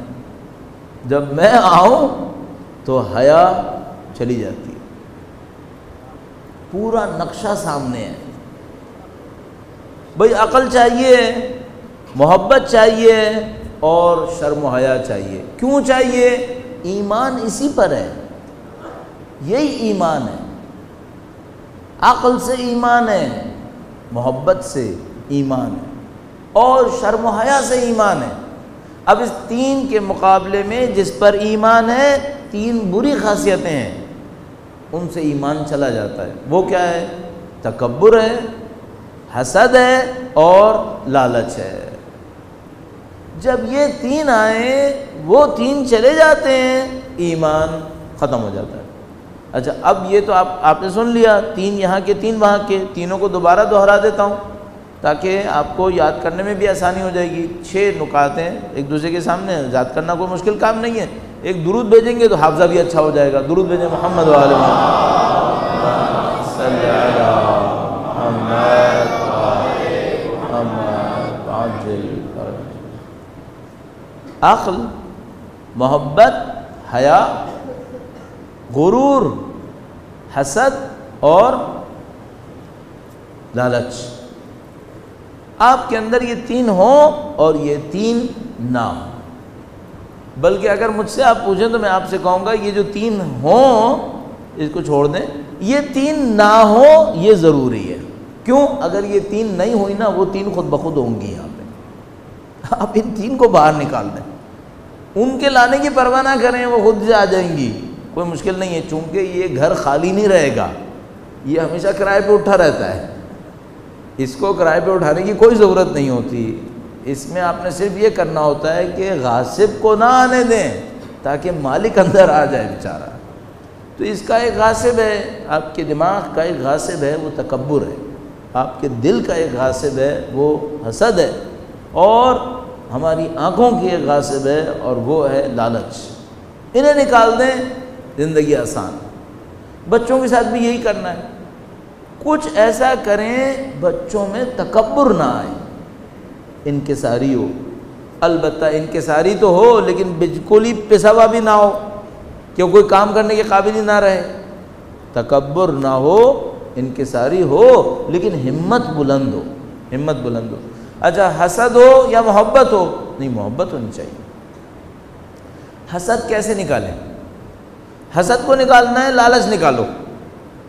جب میں آؤں تو حیا چلی جاتی ہے۔ پورا نقشہ سامنے ہے۔ بھئی عقل چاہیے، محبت چاہیے اور شرم و حیا چاہیے۔ کیوں چاہیے؟ ایمان اسی پر ہے، یہی ایمان ہے۔ عقل سے ایمان ہے، محبت سے ایمان ہے، اور شرم و حیا سے ایمان ہے۔ اب اس تین کے مقابلے میں جس پر ایمان ہے، تین بری خاصیتیں ہیں، ان سے ایمان چلا جاتا ہے۔ وہ کیا ہے؟ تکبر ہے، حسد ہے اور لالچ ہے۔ جب یہ تین آئیں، وہ تین چلے جاتے ہیں، ایمان ختم ہو جاتا ہے۔ اچھا، اب یہ تو آپ نے سن لیا، تین یہاں کے تین وہاں کے، تینوں کو دوبارہ دہرا دیتا ہوں تاکہ آپ کو یاد کرنے میں بھی آسانی ہو جائے گی۔ 6 نکات ہیں ایک دوسرے کے سامنے، یاد کرنا کوئی مشکل کام نہیں ہے۔ ایک درود بھیجیں گے تو حافظہ بھی اچھا ہو جائے گا۔ درود بھیجیں محمد وآل محمد صلی علی محمد محمد عاجل۔ عقل، محبت، حیا، غرور، حسد اور لالچ، آپ کے اندر یہ تین ہوں اور یہ تین نہ ہوں۔ بلکہ اگر مجھ سے آپ پوچھیں تو میں آپ سے کہوں گا یہ جو تین ہوں اس کو چھوڑ دیں، یہ تین نہ ہوں یہ ضروری ہے۔ کیوں؟ اگر یہ تین نہیں ہوئی نا، وہ تین خود بخود ہوں گی یہاں پہ۔ آپ ان تین کو باہر نکال دیں، ان کے لانے کی پرواہ نہ کریں، وہ خود سے آ جائیں گی، کوئی مشکل نہیں ہے۔ چونکہ یہ گھر خالی نہیں رہے گا، یہ ہمیشہ کرائے پہ اٹھا رہتا ہے، اس کو کرائے پہ اٹھانے کی کوئی ضرورت نہیں ہوتی۔ اس میں آپ نے صرف یہ کرنا ہوتا ہے کہ غاصب کو نہ آنے دیں تاکہ مالک اندر آ جائے بیچارہ۔ تو اس کا ایک غاصب ہے، آپ کے دماغ کا ایک غاصب ہے، وہ تکبر ہے۔ آپ کے دل کا ایک غاصب ہے، وہ حسد ہے، اور ہماری آنکھوں کی ایک غاصب ہے، اور وہ ہے لالچ۔ انہیں نکال دیں، زندگی آسان۔ بچوں کے ساتھ بھی یہی کرنا ہے، کچھ ایسا کریں بچوں میں تکبر نہ آئے، انکساری ہو۔ البتہ انکساری تو ہو لیکن بالکل ہی پسوا بھی نہ ہو کہ کوئی کام کرنے کے قابل ہی نہ رہے۔ تکبر نہ ہو، انکساری ہو، لیکن ہمت بلند ہو، ہمت بلند ہو۔ اچھا، حسد ہو یا محبت ہو؟ نہیں، محبت ہونی چاہیے۔ حسد کیسے نکالیں؟ حسد کو نکالنا ہے، لالچ نکالو۔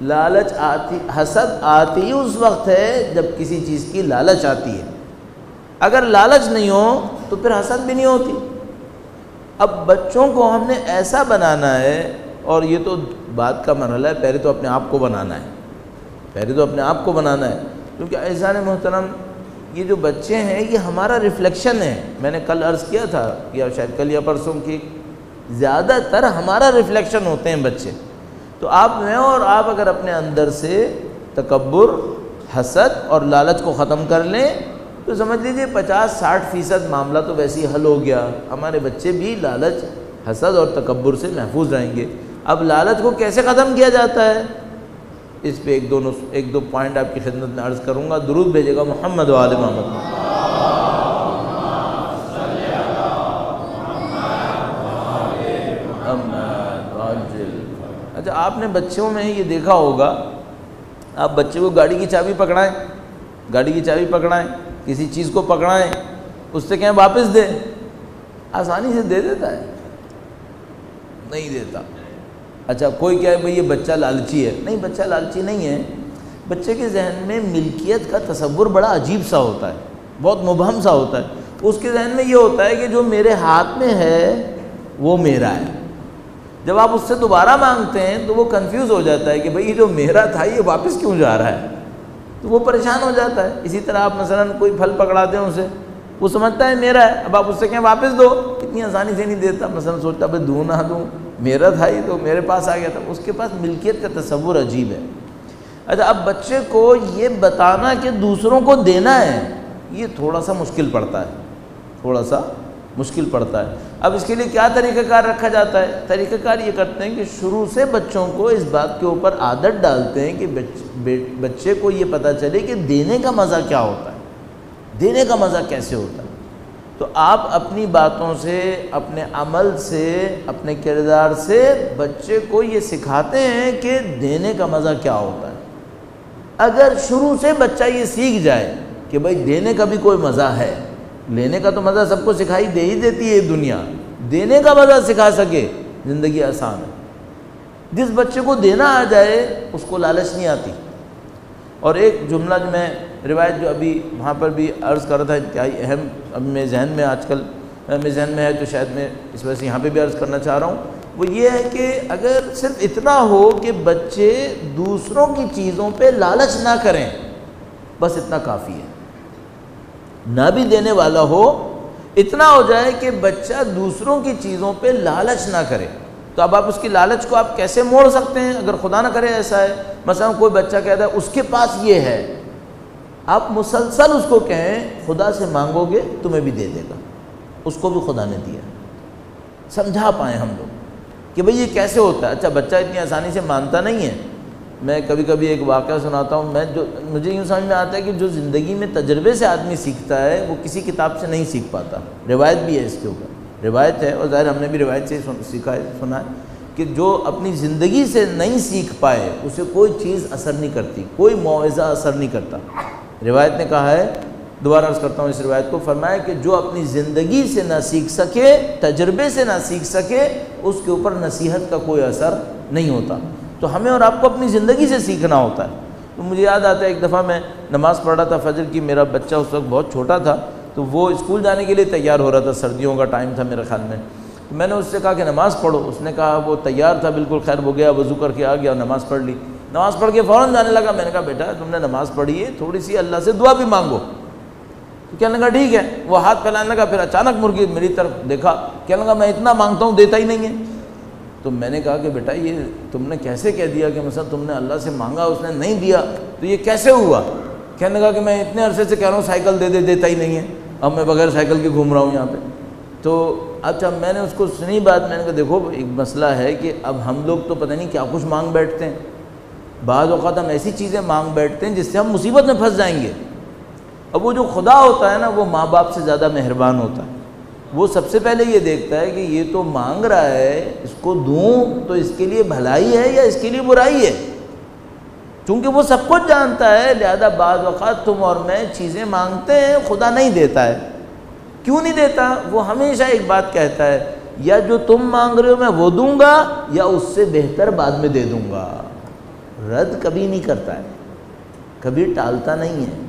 لالچ آتی، حسد آتی اس وقت ہے جب کسی چیز کی لالچ آتی ہے۔ اگر لالچ نہیں ہو تو پھر حسد بھی نہیں ہوتی۔ اب بچوں کو ہم نے ایسا بنانا ہے، اور یہ تو بات کا مرحلہ ہے، پہلے تو اپنے آپ کو بنانا ہے، پہلے تو اپنے آپ کو بنانا ہے، کیونکہ عزیزان محترم یہ جو بچے ہیں یہ ہمارا ریفلیکشن ہے۔ میں نے کل عرض کیا تھا، یا شاید کل یا پرسوں کی، زیادہ تر ہمارا ریفلیکشن ہوتے ہیں بچے۔ تو میں اور آپ اگر اپنے اندر سے تکبر، حسد اور لالچ کو ختم کر لیں تو سمجھ لیجیے 50-60% معاملہ تو ویسے ہی حل ہو گیا۔ ہمارے بچے بھی لالچ، حسد اور تکبر سے محفوظ رہیں گے۔ اب لالچ کو کیسے ختم کیا جاتا ہے، اس پہ ایک دو پوائنٹ آپ کی خدمت میں عرض کروں گا۔ درود بھیجے گا محمد وآل محمد۔ اچھا، آپ نے بچوں میں یہ دیکھا ہوگا، آپ بچے کو گاڑی کی چابی پکڑائیں، گاڑی کی چابی پکڑائیں، کسی چیز کو پکڑائیں، اس سے کہیں واپس دے، آسانی سے دے دیتا ہے؟ نہیں دیتا۔ اچھا کوئی کہے بھئی یہ بچہ لالچی ہے، نہیں بچہ لالچی نہیں ہے، بچے کے ذہن میں ملکیت کا تصور بڑا عجیب سا ہوتا ہے، بہت مبہم سا ہوتا ہے۔ اس کے ذہن میں یہ ہوتا ہے کہ جو میرے ہاتھ میں ہے وہ میرا ہے۔ جب آپ اس سے دوبارہ مانگتے ہیں تو وہ کنفیوز ہو جاتا ہے کہ بھئی یہ جو میرا تھا یہ واپس کیوں جا رہا ہے، تو وہ پریشان ہو جاتا ہے۔ اسی طرح آپ مثلاً کوئی پھل پکڑا دیں اسے، وہ سمجھتا ہے میرا ہے، اب آپ اس سے کہیں واپس دو، اتنی آسانی سے نہیں دیتا۔ مثلاً سوچتا بھئی دوں نہ دوں، میرا تھا یہ تو میرے پاس آ گیا تھا، اس کے پاس ملکیت کا تصور عجیب ہے۔ اچھا اب بچے کو یہ بتانا کہ دوسروں کو دینا ہے، یہ تھوڑا سا مشکل پڑتا ہے، تھوڑا سا مشکل پڑتا ہے۔ اب اس کے لیے کیا طریقہ کار رکھا جاتا ہے؟ طریقہ کار یہ کرتے ہیں کہ شروع سے بچوں کو اس بات کے اوپر عادت ڈالتے ہیں کہ بچے کو یہ پتہ چلے کہ دینے کا مزہ کیا ہوتا ہے، دینے کا مزہ کیسے ہوتا ہے۔ تو آپ اپنی باتوں سے، اپنے عمل سے، اپنے کردار سے بچے کو یہ سکھاتے ہیں کہ دینے کا مزہ کیا ہوتا ہے۔ اگر شروع سے بچہ یہ سیکھ جائے کہ بھئی دینے کا بھی کوئی مزہ ہے، لینے کا تو مزہ سب کو سکھائی دے ہی دیتی ہے دنیا، دینے کا مزہ سکھا سکے زندگی آسان ہے۔ جس بچے کو دینا آ جائے اس کو لالچ نہیں آتی۔ اور ایک جملہ جو میں روایت جو ابھی وہاں پر بھی عرض کر رہا تھا، انتہائی اہم، اب میں ذہن میں آج کل میرے ذہن میں ہے تو شاید میں اس وجہ سے یہاں پہ بھی عرض کرنا چاہ رہا ہوں، وہ یہ ہے کہ اگر صرف اتنا ہو کہ بچے دوسروں کی چیزوں پہ لالچ نہ کریں، بس اتنا کافی ہے۔ نہ بھی دینے والا ہو، اتنا ہو جائے کہ بچہ دوسروں کی چیزوں پہ لالچ نہ کرے۔ تو اب آپ اس کی لالچ کو آپ کیسے موڑ سکتے ہیں؟ اگر خدا نہ کرے ایسا ہے، مثلا کوئی بچہ کہتا ہے اس کے پاس یہ ہے، آپ مسلسل اس کو کہیں خدا سے مانگو گے تمہیں بھی دے دے گا، اس کو بھی خدا نے دیا۔ سمجھا پائیں ہم لوگ کہ بھئی یہ کیسے ہوتا ہے۔ اچھا بچہ اتنی آسانی سے مانتا نہیں ہے۔ میں کبھی کبھی ایک واقعہ سناتا ہوں، مجھے یوں سمجھ میں آتا ہے کہ جو زندگی میں تجربے سے آدمی سیکھتا ہے وہ کسی کتاب سے نہیں سیکھ پاتا۔ روایت بھی ہے اس کے اوپر، روایت ہے، اور ظاہر ہم نے بھی روایت سے سیکھا ہے، سنا ہے کہ جو اپنی زندگی سے نہیں سیکھ پائے اسے کوئی چیز اثر نہیں کرتی، کوئی موعظہ اثر نہیں کرتا۔ روایت نے کہا ہے، دوبارہ عرض کرتا ہوں اس روایت کو، فرمایا کہ جو اپنی زندگی سے نہ سیکھ سکے، تجربے سے نہ سیکھ سکے، اس کے اوپر نصیحت کا کوئی اثر نہیں ہوتا۔ تو ہمیں اور آپ کو اپنی زندگی سے سیکھنا ہوتا ہے۔ تو مجھے یاد آتا ہے ایک دفعہ میں نماز پڑھ رہا تھا فجر کی، میرا بچہ اس وقت بہت چھوٹا تھا، تو وہ اسکول جانے کے لیے تیار ہو رہا تھا، سردیوں کا ٹائم تھا میرے خیال میں۔ تو میں نے اس سے کہا کہ نماز پڑھو، اس نے کہا، وہ تیار تھا بالکل، خیر وہ گیا، وضو کر کے آ گیا اور نماز پڑھ لی۔ نماز پڑھ کے فوراً جانے لگا۔ میں نے کہا بیٹا تم نے نماز پڑھی ہے، تھوڑی سی اللہ سے دعا بھی مانگو۔ تو کہنے لگا ٹھیک ہے، وہ ہاتھ پھیلانے لگا، پھر اچانک مرغی میری طرف دیکھا، کہنے لگا میں اتنا مانگتا ہوں دیتا ہی نہیں ہے۔ تو میں نے کہا کہ بیٹا یہ تم نے کیسے کہہ دیا کہ مثلا تم نے اللہ سے مانگا اس نے نہیں دیا، تو یہ کیسے ہوا؟ کہنے لگا کہ میں اتنے عرصے سے کہہ رہا ہوں سائیکل دے دے، دیتا ہی نہیں ہے، اب میں بغیر سائیکل کے گھوم رہا ہوں یہاں پہ۔ تو اچھا میں نے اس کو سنی بات، میں نے کہا دیکھو ایک مسئلہ ہے کہ اب ہم لوگ تو پتہ نہیں کیا کچھ مانگ بیٹھتے ہیں، بعض اوقات ہم ایسی چیزیں مانگ بیٹھتے ہیں جس سے ہم مصیبت میں پھنس جائیں گے۔ اب وہ جو خدا ہوتا ہے نا، وہ ماں باپ سے زیادہ مہربان ہوتا ہے۔ وہ سب سے پہلے یہ دیکھتا ہے کہ یہ تو مانگ رہا ہے، اس کو دوں تو اس کے لیے بھلائی ہے یا اس کے لیے برائی ہے، چونکہ وہ سب کچھ جانتا ہے۔ لہذا بعض اوقات تم اور میں چیزیں مانگتے ہیں، خدا نہیں دیتا ہے۔ کیوں نہیں دیتا؟ وہ ہمیشہ ایک بات کہتا ہے، یا جو تم مانگ رہے ہو میں وہ دوں گا، یا اس سے بہتر بعد میں دے دوں گا۔ رد کبھی نہیں کرتا ہے، کبھی ٹالتا نہیں ہے۔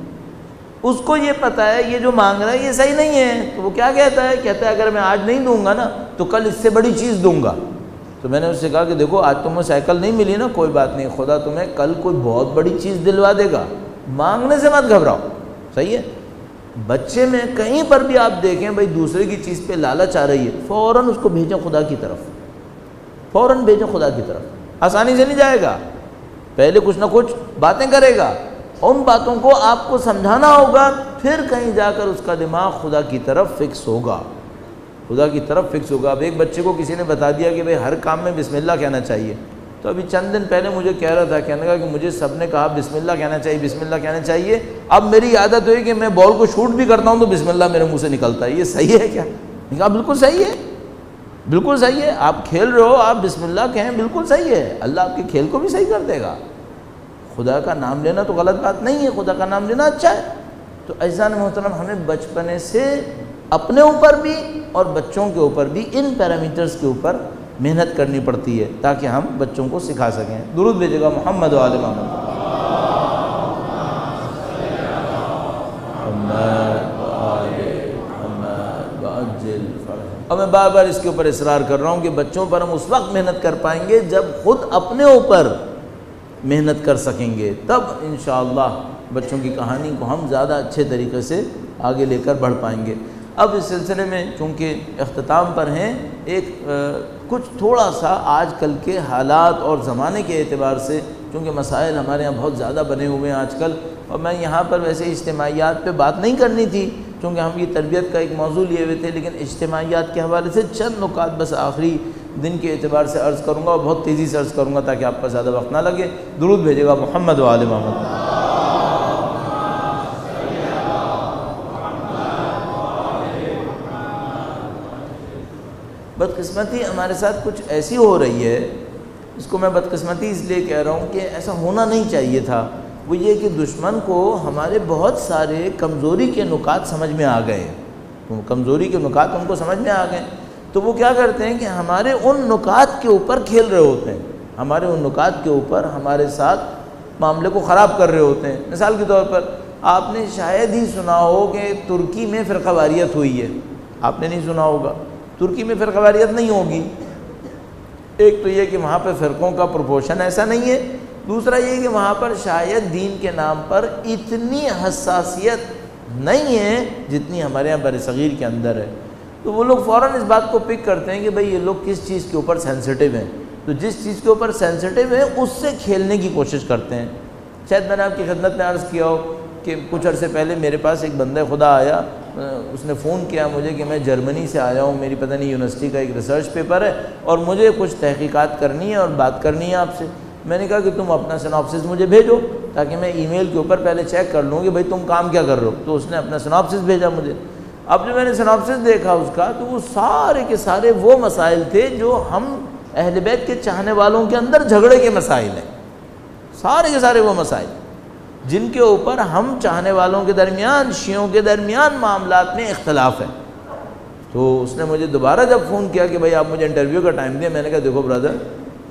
اس کو یہ پتہ ہے یہ جو مانگ رہا ہے یہ صحیح نہیں ہے، تو وہ کیا کہتا ہے؟ کہتا ہے اگر میں آج نہیں دوں گا نا تو کل اس سے بڑی چیز دوں گا۔ تو میں نے اس سے کہا کہ دیکھو آج تمہیں سائیکل نہیں ملی نا، کوئی بات نہیں، خدا تمہیں کل کوئی بہت بڑی چیز دلوا دے گا، مانگنے سے مت گھبراؤ، صحیح ہے؟ بچے میں کہیں پر بھی آپ دیکھیں بھائی دوسرے کی چیز پہ لالچ آ رہی ہے، فوراً اس کو بھیجیں خدا کی طرف، فوراً بھیجیں خدا کی طرف۔ آسانی سے نہیں جائے گا، پہلے کچھ نہ کچھ باتیں کرے گا، ان باتوں کو آپ کو سمجھانا ہوگا، پھر کہیں جا کر اس کا دماغ خدا کی طرف فکس ہوگا، خدا کی طرف فکس ہوگا۔ اب ایک بچے کو کسی نے بتا دیا کہ بھئی ہر کام میں بسم اللہ کہنا چاہیے، تو ابھی چند دن پہلے مجھے کہہ رہا تھا، کہنے لگا کہ مجھے سب نے کہا بسم اللہ کہنا چاہیے، بسم اللہ کہنا چاہیے، اب میری عادت ہوئی کہ میں بال کو شوٹ بھی کرتا ہوں تو بسم اللہ میرے منہ سے نکلتا ہے، یہ صحیح ہے کیا؟ میں کہا بالکل صحیح ہے، بالکل صحیح ہے، آپ کھیل رہے ہو آپ بسم اللہ کہیں، بالکل صحیح ہے، اللہ آپ کے کھیل کو بھی صحیح کر دے گا۔ خدا کا نام لینا تو غلط بات نہیں ہے، خدا کا نام لینا اچھا ہے۔ تو عزیزان محترم، ہمیں بچپنے سے اپنے اوپر بھی اور بچوں کے اوپر بھی ان پیرامیٹرز کے اوپر محنت کرنی پڑتی ہے تاکہ ہم بچوں کو سکھا سکیں۔ درود بھیجے گا محمد و آل محمد۔ اور میں بار بار اس کے اوپر اصرار کر رہا ہوں کہ بچوں پر ہم اس وقت محنت کر پائیں گے جب خود اپنے اوپر محنت کر سکیں گے، تب انشاءاللہ بچوں کی کہانی کو ہم زیادہ اچھے طریقے سے آگے لے کر بڑھ پائیں گے۔ اب اس سلسلے میں چونکہ اختتام پر ہیں، ایک کچھ تھوڑا سا آج کل کے حالات اور زمانے کے اعتبار سے، چونکہ مسائل ہمارے یہاں بہت زیادہ بنے ہوئے ہیں آج کل، اور میں یہاں پر ویسے اجتماعیات پہ بات نہیں کرنی تھی چونکہ ہم یہ تربیت کا ایک موضوع لیے ہوئے تھے، لیکن اجتماعیات کے حوالے سے چند نکات بس آخری دن کے اعتبار سے عرض کروں گا، اور بہت تیزی سے عرض کروں گا تاکہ آپ کا زیادہ وقت نہ لگے۔ درود بھیجے گا محمد و آل محمد۔ بدقسمتی ہمارے ساتھ کچھ ایسی ہو رہی ہے، اس کو میں بدقسمتی اس لیے کہہ رہا ہوں کہ ایسا ہونا نہیں چاہیے تھا، وہ یہ کہ دشمن کو ہمارے بہت سارے کمزوری کے نکات سمجھ میں آ گئے، کمزوری کے نکات ان کو سمجھ میں آ گئے، تو وہ کیا کرتے ہیں کہ ہمارے ان نکات کے اوپر کھیل رہے ہوتے ہیں، ہمارے ان نکات کے اوپر ہمارے ساتھ معاملے کو خراب کر رہے ہوتے ہیں۔ مثال کے طور پر آپ نے شاید ہی سنا ہو کہ ترکی میں فرقہ واریت ہوئی ہے، آپ نے نہیں سنا ہوگا، ترکی میں فرقہ واریت نہیں ہوگی۔ ایک تو یہ کہ وہاں پہ فرقوں کا پروپورشن ایسا نہیں ہے، دوسرا یہ کہ وہاں پر شاید دین کے نام پر اتنی حساسیت نہیں ہے جتنی ہمارے یہاں بر صغیر کے اندر ہے۔ تو وہ لوگ فوراً اس بات کو پک کرتے ہیں کہ بھئی یہ لوگ کس چیز کے اوپر سینسٹیو ہیں، تو جس چیز کے اوپر سینسٹیو ہے اس سے کھیلنے کی کوشش کرتے ہیں۔ شاید میں نے آپ کی خدمت میں عرض کیا ہو کہ کچھ عرصے پہلے میرے پاس ایک بندہ خدا آیا، اس نے فون کیا مجھے کہ میں جرمنی سے آیا ہوں، میری پتہ نہیں یونیورسٹی کا ایک ریسرچ پیپر ہے اور مجھے کچھ تحقیقات کرنی ہے اور بات کرنی ہے آپ سے۔ میں نے کہا کہ تم اپنا سناپسس مجھے بھیجو تاکہ میں ای میل کے اوپر پہلے چیک کر لوں کہ بھئی تم کام کیا کر رہے ہو۔ تو اس نے اپنا سناپسس بھیجا مجھے۔ اب جو میں نے سناپسس دیکھا اس کا، تو وہ سارے کے سارے وہ مسائل تھے جو ہم اہل بیت کے چاہنے والوں کے اندر جھگڑے کے مسائل ہیں، سارے کے سارے وہ مسائل جن کے اوپر ہم چاہنے والوں کے درمیان، شیعوں کے درمیان معاملات میں اختلاف ہے۔ تو اس نے مجھے دوبارہ جب فون کیا کہ بھئی آپ مجھے انٹرویو کا ٹائم دیں، میں نے کہا دیکھو برادر،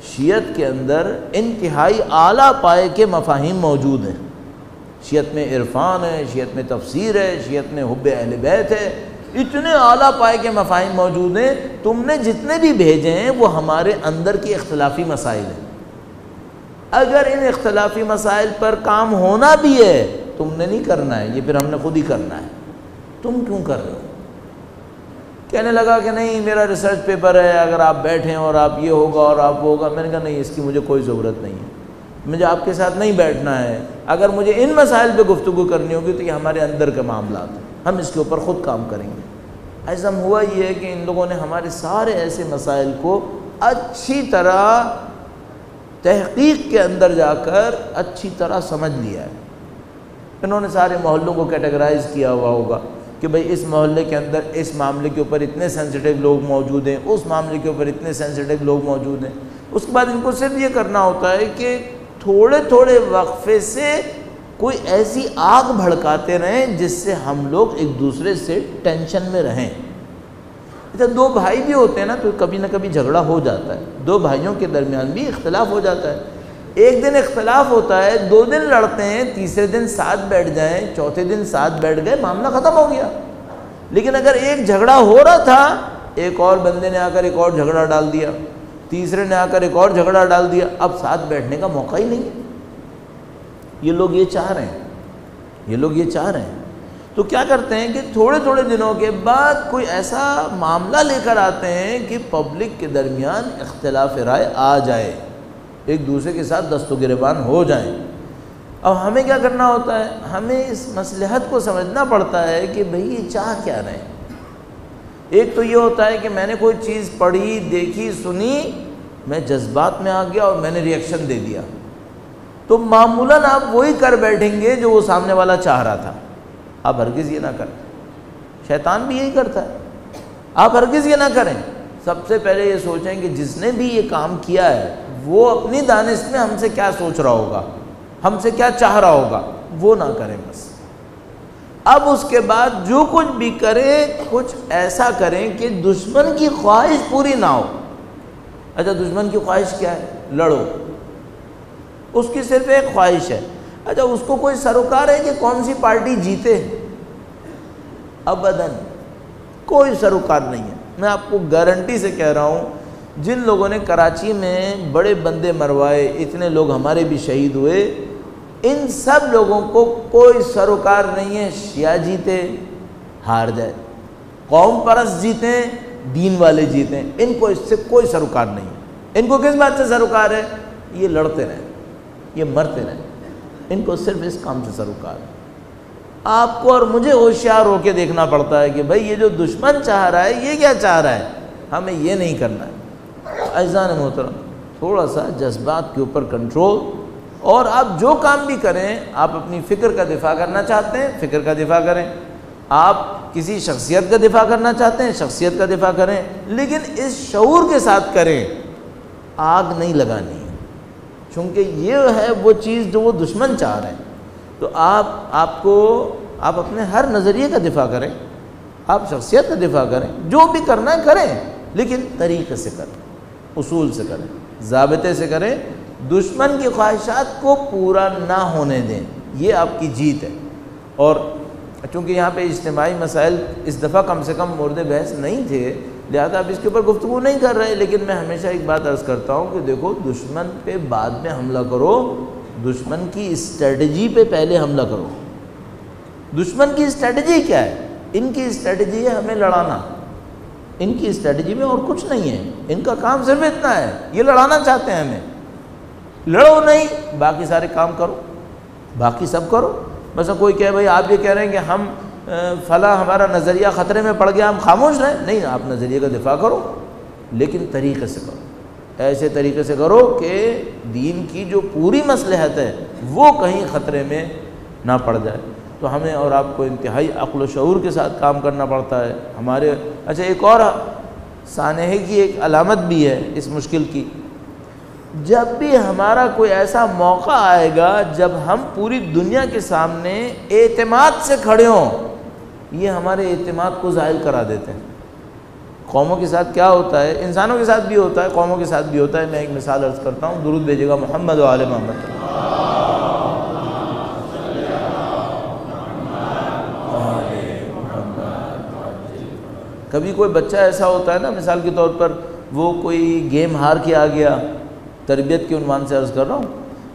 شیعت کے اندر انتہائی اعلیٰ پائے کے مفاہیم موجود ہیں، شیعت میں عرفان ہے، شیعت میں تفسیر ہے، شیعت میں حب اہل بیت ہے، اتنے اعلیٰ پائے کے مفاہیم موجود ہیں، تم نے جتنے بھی بھیجے ہیں وہ ہمارے اندر کے اختلافی مسائل ہیں۔ اگر ان اختلافی مسائل پر کام ہونا بھی ہے تم نے نہیں کرنا ہے، یہ پھر ہم نے خود ہی کرنا ہے، تم کیوں کر رہے ہو؟ کہنے لگا کہ نہیں میرا ریسرچ پیپر ہے، اگر آپ بیٹھیں اور آپ یہ ہوگا اور آپ وہ ہوگا۔ میں نے کہا نہیں، اس کی مجھے کوئی ضرورت نہیں ہے، مجھے آپ کے ساتھ نہیں بیٹھنا ہے۔ اگر مجھے ان مسائل پہ گفتگو کرنی ہوگی تو یہ ہمارے اندر کے معاملات ہیں، ہم اس کے اوپر خود کام کریں گے۔ ایسا ہوا یہ ہے کہ ان لوگوں نے ہمارے سارے ایسے مسائل کو اچھی طرح تحقیق کے اندر جا کر اچھی طرح سمجھ لیا ہے۔ انہوں نے سارے محلوں کو کیٹیگرائز کیا ہوا ہوگا کہ بھئی اس محلے کے اندر اس معاملے کے اوپر اتنے سینسٹیو لوگ موجود ہیں، اس معاملے کے اوپر اتنے سینسٹیو لوگ موجود ہیں۔ اس کے بعد ان کو صرف یہ کرنا ہوتا ہے کہ تھوڑے تھوڑے وقفے سے کوئی ایسی آگ بھڑکاتے رہیں جس سے ہم لوگ ایک دوسرے سے ٹینشن میں رہیں۔ دو بھائی بھی ہوتے ہیں نا تو کبھی نہ کبھی جھگڑا ہو جاتا ہے، دو بھائیوں کے درمیان بھی اختلاف ہو جاتا ہے۔ ایک دن اختلاف ہوتا ہے، 2 دن لڑتے ہیں، تیسرے دن ساتھ بیٹھ جائیں، چوتھے دن ساتھ بیٹھ گئے، معاملہ ختم ہو گیا۔ لیکن اگر ایک جھگڑا ہو رہا تھا، ایک اور بندے نے آ کر ایک اور جھگڑا ڈال دیا، تیسرے نے آ کر ایک اور جھگڑا ڈال دیا، اب ساتھ بیٹھنے کا موقع ہی نہیں ہے۔ یہ لوگ یہ چاہ رہے ہیں، یہ لوگ یہ چاہ رہے ہیں۔ تو کیا کرتے ہیں کہ تھوڑے تھوڑے دنوں کے بعد کوئی ایسا معاملہ لے کر آتے ہیں کہ پبلک کے درمیان اختلاف رائے آ جائے، ایک دوسرے کے ساتھ دست و گریبان ہو جائیں۔ اب ہمیں کیا کرنا ہوتا ہے؟ ہمیں اس مصلحت کو سمجھنا پڑتا ہے کہ بھئی یہ چاہ کیا رہے ہیں۔ ایک تو یہ ہوتا ہے کہ میں نے کوئی چیز پڑھی، دیکھی، سنی، میں جذبات میں آ گیا اور میں نے ریئیکشن دے دیا، تو معمولاً آپ وہی کر بیٹھیں گے جو وہ سامنے والا چاہ رہا تھا۔ آپ ہرگز یہ نہ کریں، شیطان بھی یہی کرتا ہے، آپ ہرگز یہ نہ کریں۔ سب سے پہلے یہ سوچیں کہ جس نے بھی یہ کام کیا ہے وہ اپنی دانش میں ہم سے کیا سوچ رہا ہوگا، ہم سے کیا چاہ رہا ہوگا، وہ نہ کریں بس۔ اب اس کے بعد جو کچھ بھی کریں کچھ ایسا کریں کہ دشمن کی خواہش پوری نہ ہو۔ اچھا دشمن کی خواہش کیا ہے؟ لڑو، اس کی صرف ایک خواہش ہے۔ اچھا اس کو کوئی سروکار ہے کہ کون سی پارٹی جیتے؟ ابداً کوئی سروکار نہیں ہے۔ میں آپ کو گارنٹی سے کہہ رہا ہوں، جن لوگوں نے کراچی میں بڑے بندے مروائے، اتنے لوگ ہمارے بھی شہید ہوئے، ان سب لوگوں کو کوئی سروکار نہیں ہے شیعہ جیتے ہار جائے، قوم پرست جیتیں دین والے جیتیں، ان کو اس سے کوئی سروکار نہیں ہے۔ ان کو کس بات سے سروکار ہے؟ یہ لڑتے رہیں، یہ مرتے رہیں، ان کو صرف اس کام سے سروکار ہے۔ آپ کو اور مجھے ہوشیار ہو کے دیکھنا پڑتا ہے کہ بھئی یہ جو دشمن چاہ رہا ہے یہ کیا چاہ رہا ہے، ہمیں یہ نہیں کرنا ہے۔ عزیزان محترم، تھوڑا سا جذبات کے اوپر کنٹرول، اور آپ جو کام بھی کریں، آپ اپنی فکر کا دفاع کرنا چاہتے ہیں فکر کا دفاع کریں، آپ کسی شخصیت کا دفاع کرنا چاہتے ہیں شخصیت کا دفاع کریں، لیکن اس شعور کے ساتھ کریں، آگ نہیں لگانی ہے، چونکہ یہ ہے وہ چیز جو وہ دشمن چاہ رہے ہیں۔ تو آپ اپنے ہر نظریے کا دفاع کریں، آپ شخصیت کا دفاع کریں، جو بھی کرنا ہے کریں، لیکن طریقے سے کریں، اصول سے کریں، ضابطے سے کریں، دشمن کی خواہشات کو پورا نہ ہونے دیں، یہ آپ کی جیت ہے۔ اور چونکہ یہاں پہ اجتماعی مسائل اس دفعہ کم سے کم مورد بحث نہیں تھے، لہذا آپ اس کے اوپر گفتگو نہیں کر رہے، لیکن میں ہمیشہ ایک بات عرض کرتا ہوں کہ دیکھو دشمن پہ بعد میں حملہ کرو، دشمن کی اسٹریٹجی پہ پہلے حملہ کرو۔ دشمن کی اسٹریٹجی کیا ہے؟ ان کی اسٹریٹجی ہے ہمیں لڑانا، ان کی اسٹریٹجی میں اور کچھ نہیں ہے، ان کا کام صرف اتنا ہے، یہ لڑانا چاہتے ہیں ہمیں۔ لڑو نہیں، باقی سارے کام کرو، باقی سب کرو۔ مثلا کوئی کہے بھائی آپ یہ کہہ رہے ہیں کہ ہم فلاں ہمارا نظریہ خطرے میں پڑ گیا ہم خاموش رہیں، نہیں، آپ نظریے کا دفاع کرو، لیکن طریقے سے کرو، ایسے طریقے سے کرو کہ دین کی جو پوری مصلحت ہے وہ کہیں خطرے میں نہ پڑ جائے۔ تو ہمیں اور آپ کو انتہائی عقل و شعور کے ساتھ کام کرنا پڑتا ہے ہمارے۔ اچھا ایک اور سانحے کی ایک علامت بھی ہے اس مشکل کی، جب بھی ہمارا کوئی ایسا موقع آئے گا جب ہم پوری دنیا کے سامنے اعتماد سے کھڑے ہوں، یہ ہمارے اعتماد کو زائل کرا دیتے ہیں۔ قوموں کے ساتھ کیا ہوتا ہے، انسانوں کے ساتھ بھی ہوتا ہے، قوموں کے ساتھ بھی ہوتا ہے۔ میں ایک مثال عرض کرتا ہوں، درود بھیجے گا محمد و آل محمد۔ کبھی کوئی بچہ ایسا ہوتا ہے نا، مثال کے طور پر وہ کوئی گیم ہار کے آ گیا، تربیت کے عنوان سے عرض کر رہا ہوں،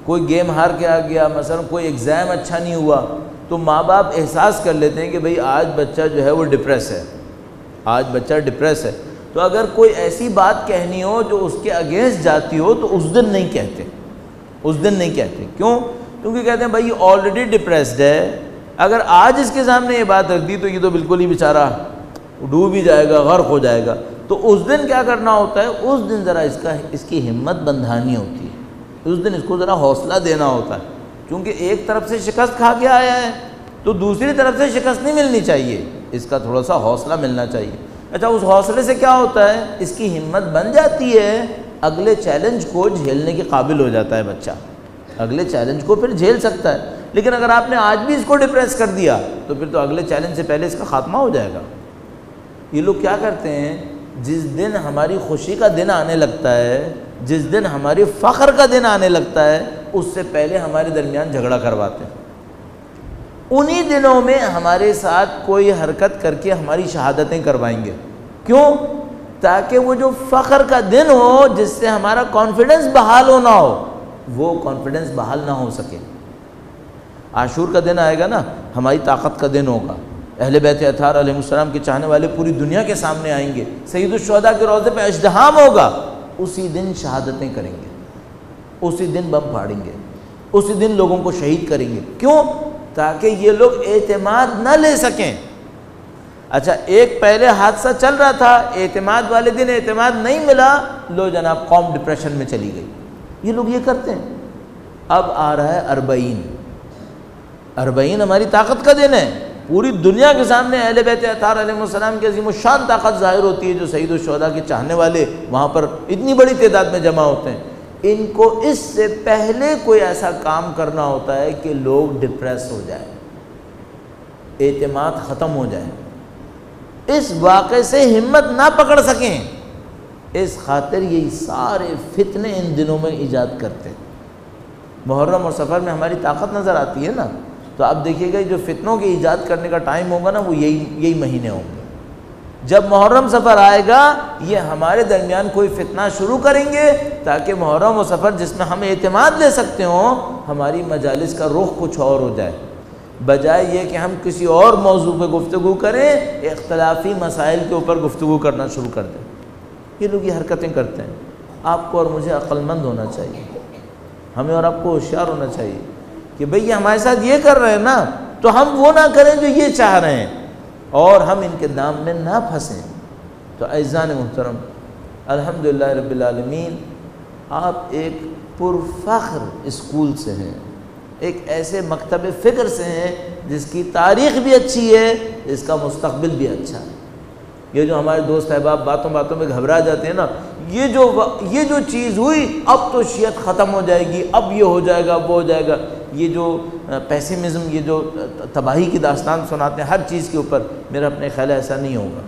کوئی گیم ہار کے آ گیا، مثلا کوئی ایگزام اچھا نہیں ہوا، تو ماں باپ احساس کر لیتے ہیں کہ بھئی آج بچہ جو ہے وہ ڈپریس ہے، آج بچہ ڈپریس ہے۔ تو اگر کوئی ایسی بات کہنی ہو جو اس کے اگینسٹ جاتی ہو تو اس دن نہیں کہتے، اس دن نہیں کہتے۔ کیوں؟ کیونکہ کہتے ہیں بھئی یہ آلریڈی ڈپریسڈ ہے، اگر آج اس کے سامنے یہ بات رکھ دی تو یہ تو بالکل ہی بیچارہ ڈوب ہی جائے گا، غرق ہو جائے گا۔ تو اس دن کیا کرنا ہوتا ہے، اس دن ذرا اس کی ہمت بندھانی ہوتی ہے، اس دن اس کو ذرا حوصلہ دینا ہوتا ہے، کیونکہ ایک طرف سے شکست کھا کے آیا ہے تو دوسری طرف سے شکست نہیں ملنی چاہیے، اس کا تھوڑا سا حوصلہ ملنا چاہیے۔ اچھا اس حوصلے سے کیا ہوتا ہے، اس کی ہمت بن جاتی ہے، اگلے چیلنج کو جھیلنے کے قابل ہو جاتا ہے بچہ، اگلے چیلنج کو پھر جھیل سکتا ہے۔ لیکن اگر آپ نے آج بھی اس کو ڈپریس کر دیا تو پھر تو اگلے چیلنج سے پہلے اس کا خاتمہ ہو جائے گا۔ یہ لوگ کیا کرتے ہیں، جس دن ہماری خوشی کا دن آنے لگتا ہے، جس دن ہماری فخر کا دن آنے لگتا ہے، اس سے پہلے ہمارے درمیان جھگڑا کرواتے ہیں۔ انہی دنوں میں ہمارے ساتھ کوئی حرکت کر کے ہماری شہادتیں کروائیں گے۔ کیوں؟ تاکہ وہ جو فخر کا دن ہو جس سے ہمارا کانفیڈنس بحال ہونا ہو، وہ کانفیڈنس بحال نہ ہو سکے۔ عاشور کا دن آئے گا نا، ہماری طاقت کا دن ہوگا، اہل بیت اطہار علیہ السلام کے چاہنے والے پوری دنیا کے سامنے آئیں گے، سید الشہداء کے روضے پہ ازدحام ہوگا، اسی دن شہادتیں کریں گے، اسی دن بم پھاڑیں گے، اسی دن لوگوں کو شہید کریں گے۔ کیوں؟ تاکہ یہ لوگ اعتماد نہ لے سکیں۔ اچھا ایک پہلے حادثہ چل رہا تھا، اعتماد والے دن اعتماد نہیں ملا، لو جناب قوم ڈپریشن میں چلی گئی۔ یہ لوگ یہ کرتے ہیں۔ اب آ رہا ہے 40 ہماری طاقت کا دن ہے، پوری دنیا کے سامنے اہل بیت اطہار علیہ السلام کی عظیم الشان طاقت ظاہر ہوتی ہے، جو سید الشہداء کے چاہنے والے وہاں پر اتنی بڑی تعداد میں جمع ہوتے ہیں۔ ان کو اس سے پہلے کوئی ایسا کام کرنا ہوتا ہے کہ لوگ ڈپریس ہو جائیں، اعتماد ختم ہو جائے، اس واقعے سے ہمت نہ پکڑ سکیں، اس خاطر یہ سارے فتنے ان دنوں میں ایجاد کرتے ہیں۔ محرم اور سفر میں ہماری طاقت نظر آتی ہے نا، تو آپ دیکھیے گا جو فتنوں کے ایجاد کرنے کا ٹائم ہوگا نا، وہ یہی مہینے ہوں گے۔ جب محرم سفر آئے گا، یہ ہمارے درمیان کوئی فتنہ شروع کریں گے تاکہ محرم و سفر جس میں ہم اعتماد لے سکتے ہوں، ہماری مجالس کا رخ کچھ اور ہو جائے، بجائے یہ کہ ہم کسی اور موضوع پہ گفتگو کریں، اختلافی مسائل کے اوپر گفتگو کرنا شروع کر دیں۔ یہ لوگ یہ حرکتیں کرتے ہیں۔ آپ کو اور مجھے عقل مند ہونا چاہیے، ہمیں اور آپ کو ہوشیار ہونا چاہیے کہ بھئی یہ ہمارے ساتھ یہ کر رہے ہیں نا، تو ہم وہ نہ کریں جو یہ چاہ رہے ہیں، اور ہم ان کے دام میں نہ پھنسیں۔ تو اعزان محترم، الحمدللہ رب العالمین، آپ ایک پرفخر اسکول سے ہیں، ایک ایسے مکتب فکر سے ہیں جس کی تاریخ بھی اچھی ہے، جس کا مستقبل بھی اچھا ہے۔ یہ جو ہمارے دوست احباب باتوں میں گھبرا جاتے ہیں نا، یہ جو چیز ہوئی، اب تو شیعت ختم ہو جائے گی، اب یہ ہو جائے گا، وہ ہو جائے گا، یہ جو پیسمزم، یہ جو تباہی کی داستان سناتے ہیں ہر چیز کے اوپر، میرا اپنے خیال ایسا نہیں ہوگا۔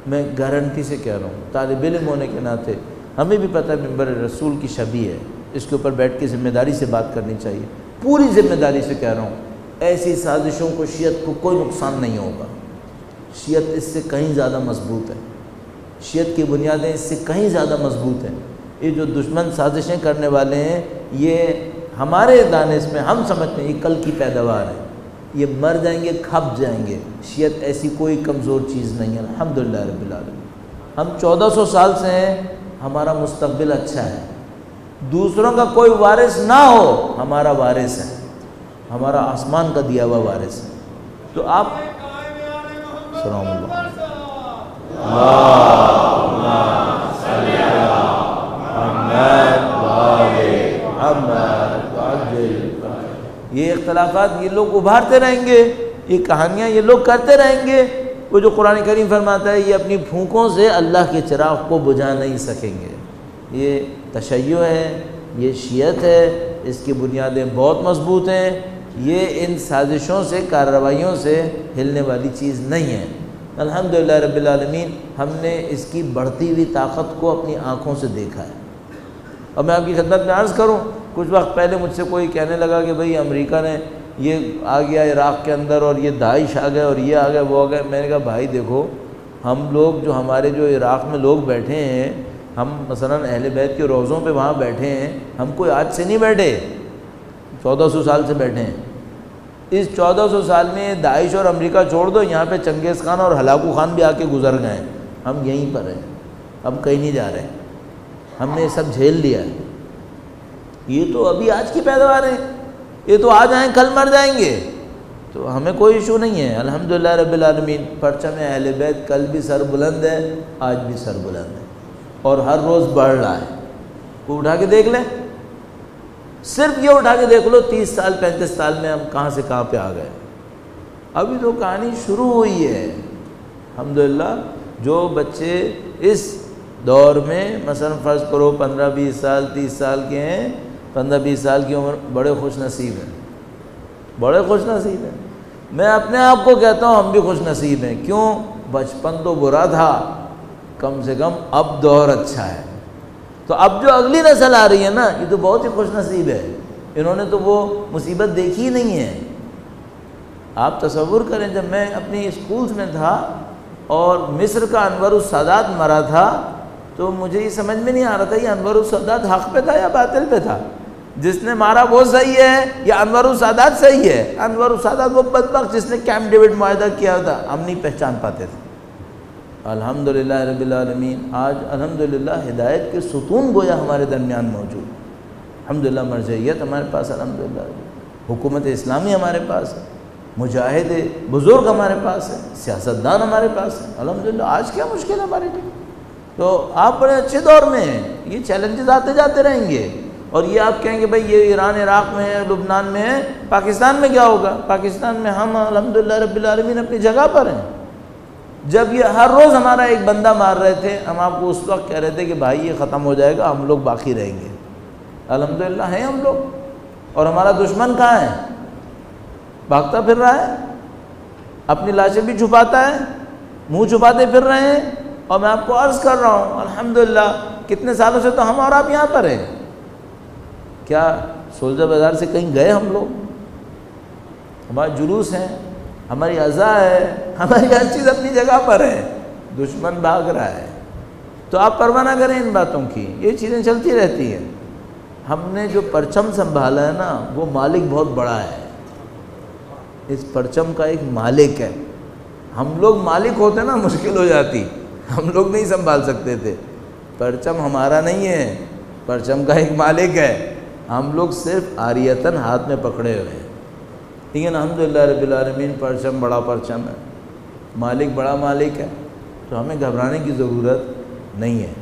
میں گارنٹی سے کہہ رہا ہوں، طالب علم ہونے کے ناطے ہمیں بھی پتہ ہے ممبر رسول کی شبیہ ہے، اس کے اوپر بیٹھ کے ذمہ داری سے بات کرنی چاہیے، پوری ذمہ داری سے کہہ رہا ہوں، ایسی سازشوں کو شیعت کو کوئی نقصان نہیں ہوگا۔ شیعت اس سے کہیں زیادہ مضبوط ہے، شیعت کی بنیادیں اس سے کہیں زیادہ مضبوط ہیں۔ یہ جو دشمن سازشیں کرنے والے ہیں، یہ ہمارے دانش میں ہم سمجھتے ہیں یہ کل کی پیداوار ہے، یہ مر جائیں گے، کھپ جائیں گے۔ شیعت ایسی کوئی کمزور چیز نہیں ہے، الحمدللہ رب العالمین۔ ہم 1400 سال سے ہیں، ہمارا مستقبل اچھا ہے، دوسروں کا کوئی وارث نہ ہو، ہمارا وارث ہے، ہمارا آسمان کا دیا ہوا وارث ہے۔ تو آپ سلام اللہ یہ اختلافات یہ لوگ ابھارتے رہیں گے، یہ کہانیاں یہ لوگ کرتے رہیں گے۔ وہ جو قرآن کریم فرماتا ہے یہ اپنی پھونکوں سے اللہ کے چراغ کو بجھا نہیں سکیں گے۔ یہ تشیع ہے، یہ شیعت ہے، اس کی بنیادیں بہت مضبوط ہیں، یہ ان سازشوں سے، کارروائیوں سے ہلنے والی چیز نہیں ہے۔ الحمدللہ رب العالمین، ہم نے اس کی بڑھتی ہوئی طاقت کو اپنی آنکھوں سے دیکھا ہے۔ اور میں آپ کی خدمت میں عرض کروں، کچھ وقت پہلے مجھ سے کوئی کہنے لگا کہ بھئی امریکہ نے یہ آ گیا عراق کے اندر، اور یہ داعش آ گئے، اور یہ آ گئے، وہ آ گئے۔ میں نے کہا بھائی دیکھو، ہم لوگ جو ہمارے جو عراق میں لوگ بیٹھے ہیں، ہم مثلا اہل بیت کے روضوں پہ وہاں بیٹھے ہیں، ہم کوئی آج سے نہیں بیٹھے، 1400 سال سے بیٹھے ہیں۔ اس 1400 سال میں داعش اور امریکہ چھوڑ دو، یہاں پہ چنگیز خان اور ہلاکو خان بھی آ کے گزر گئے ہیں، ہم یہیں پر ہیں، ہم کہیں نہیں جا رہے، ہم نے یہ سب جھیل لیا ہے۔ یہ تو ابھی آج کی پیداوار ہے، یہ تو آج آئیں کل مر جائیں گے، تو ہمیں کوئی ایشو نہیں ہے۔ الحمدللہ رب العالمین، پرچم اہل بیت کل بھی سر بلند ہے، آج بھی سر بلند ہے، اور ہر روز بڑھ رہا ہے۔ وہ اٹھا کے دیکھ لیں، صرف یہ اٹھا کے دیکھ لو 30 سال 35 سال میں ہم کہاں سے کہاں پہ آ گئے۔ ابھی تو کہانی شروع ہوئی ہے۔ الحمدللہ جو بچے اس دور میں مثلا فرض کرو 15-20 سال 30 سال کے ہیں، 15-20 سال کی عمر، بڑے خوش نصیب ہیں، بڑے خوش نصیب ہیں۔ میں اپنے آپ کو کہتا ہوں ہم بھی خوش نصیب ہیں۔ کیوں؟ بچپن تو برا تھا، کم سے کم اب دور اچھا ہے۔ تو اب جو اگلی نسل آ رہی ہے نا، یہ تو بہت ہی خوش نصیب ہے، انہوں نے تو وہ مصیبت دیکھی نہیں ہے۔ آپ تصور کریں، جب میں اپنی اسکولز میں تھا اور مصر کا انور السادات مرا تھا، تو مجھے یہ سمجھ میں نہیں آ رہا تھا یہ انور السادات حق پہ تھا یا باطل پہ تھا، جس نے مارا وہ صحیح ہے یا انور السادات صحیح ہے۔ انور السادات وہ بدبخت جس نے کیمپ ڈیوڈ معاہدہ کیا تھا، ہم نہیں پہچان پاتے تھے۔ الحمدللہ رب العالمین، آج الحمدللہ ہدایت کے ستون گویا ہمارے درمیان موجود، الحمدللہ مرجعیت ہمارے پاس، الحمدللہ حکومت اسلامی ہمارے پاس ہے، مجاہد بزرگ ہمارے پاس ہے، سیاستدان ہمارے پاس ہے، الحمدللہ۔ آج کیا مشکل ہے ہمارے لیے؟ تو آپ بڑے اچھے دور میں ہیں، یہ چیلنجز آتے جاتے رہیں گے، اور یہ آپ کہیں گے بھئی یہ ایران عراق میں ہے، لبنان میں ہے، پاکستان میں کیا ہوگا؟ پاکستان میں ہم الحمدللہ رب العالمین اپنی جگہ پر ہیں۔ جب یہ ہر روز ہمارا ایک بندہ مار رہے تھے، ہم آپ کو اس وقت کہہ رہے تھے کہ بھائی یہ ختم ہو جائے گا، ہم لوگ باقی رہیں گے، الحمدللہ ہیں ہم لوگ، اور ہمارا دشمن کہاں ہے؟ بھاگتا پھر رہا ہے، اپنی لاشیں بھی چھپاتا ہے، منہ چھپاتے پھر رہے ہیں۔ اور میں آپ کو عرض کر رہا ہوں الحمدللہ کتنے سالوں سے تو ہم اور آپ یہاں پر ہیں، کیا سولجر بازار سے کہیں گئے ہم لوگ؟ ہمارے جلوس ہیں، ہماری عزا ہے، ہماری ہر چیز اپنی جگہ پر ہے، دشمن بھاگ رہا ہے۔ تو آپ پرواہ نہ کریں ان باتوں کی، یہ چیزیں چلتی رہتی ہیں۔ ہم نے جو پرچم سنبھالا ہے نا، وہ مالک بہت بڑا ہے، اس پرچم کا ایک مالک ہے۔ ہم لوگ مالک ہوتے نا مشکل ہو جاتی، ہم لوگ نہیں سنبھال سکتے تھے۔ پرچم ہمارا نہیں ہے، پرچم کا ایک مالک ہے، ہم لوگ صرف عاریتاً ہاتھ میں پکڑے ہوئے ہیں۔ لیکن الحمدللہ رب العالمین پرچم بڑا پرچم ہے، مالک بڑا مالک ہے، تو ہمیں گھبرانے کی ضرورت نہیں ہے۔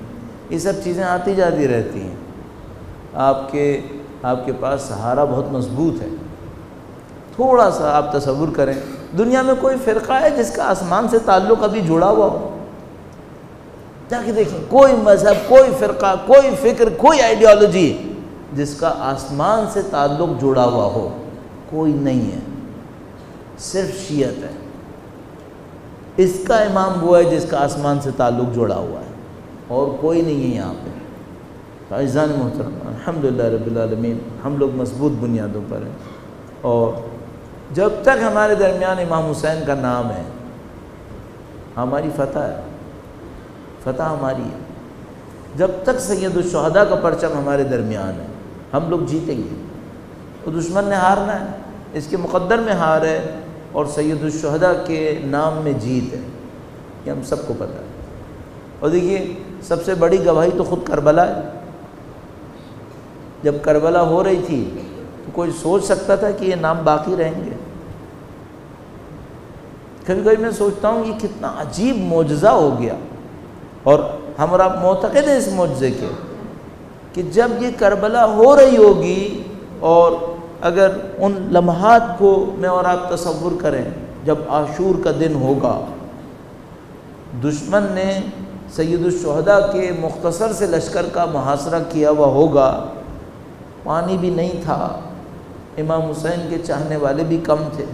یہ سب چیزیں آتی جاتی رہتی ہیں۔ آپ کے پاس سہارا بہت مضبوط ہے۔ تھوڑا سا آپ تصور کریں، دنیا میں کوئی فرقہ ہے جس کا آسمان سے تعلق ابھی جڑا ہوا ہو؟ جا کے دیکھیں، کوئی مذہب، کوئی فرقہ، کوئی فکر، کوئی آئیڈیالوجی جس کا آسمان سے تعلق جڑا ہوا ہو، کوئی نہیں ہے، صرف شیعت ہے۔ اس کا امام وہ ہے جس کا آسمان سے تعلق جڑا ہوا ہے، اور کوئی نہیں ہے یہاں پہ۔ عزیزان محترم، الحمدللہ رب العالمین ہم لوگ مضبوط بنیادوں پر ہیں، اور جب تک ہمارے درمیان امام حسین کا نام ہے ہماری فتح ہے، فتح ہماری ہے۔ جب تک سید الشہداء کا پرچم ہمارے درمیان ہے ہم لوگ جیتیں گے۔ تو دشمن نے ہارنا ہے، اس کے مقدر میں ہار ہے، اور سید الشہداء کے نام میں جیت ہے، یہ ہم سب کو پتہ ہے۔ اور دیکھیے سب سے بڑی گواہی تو خود کربلا ہے۔ جب کربلا ہو رہی تھی تو کوئی سوچ سکتا تھا کہ یہ نام باقی رہیں گے؟ کبھی کبھی میں سوچتا ہوں یہ کتنا عجیب معجزہ ہو گیا، اور ہم اور آپ معتقد ہیں اس معجزے کے، کہ جب یہ کربلا ہو رہی ہوگی، اور اگر ان لمحات کو میں اور آپ تصور کریں، جب عاشور کا دن ہوگا، دشمن نے سید الشہداء کے مختصر سے لشکر کا محاصرہ کیا ہوا ہوگا، پانی بھی نہیں تھا، امام حسین کے چاہنے والے بھی کم تھے،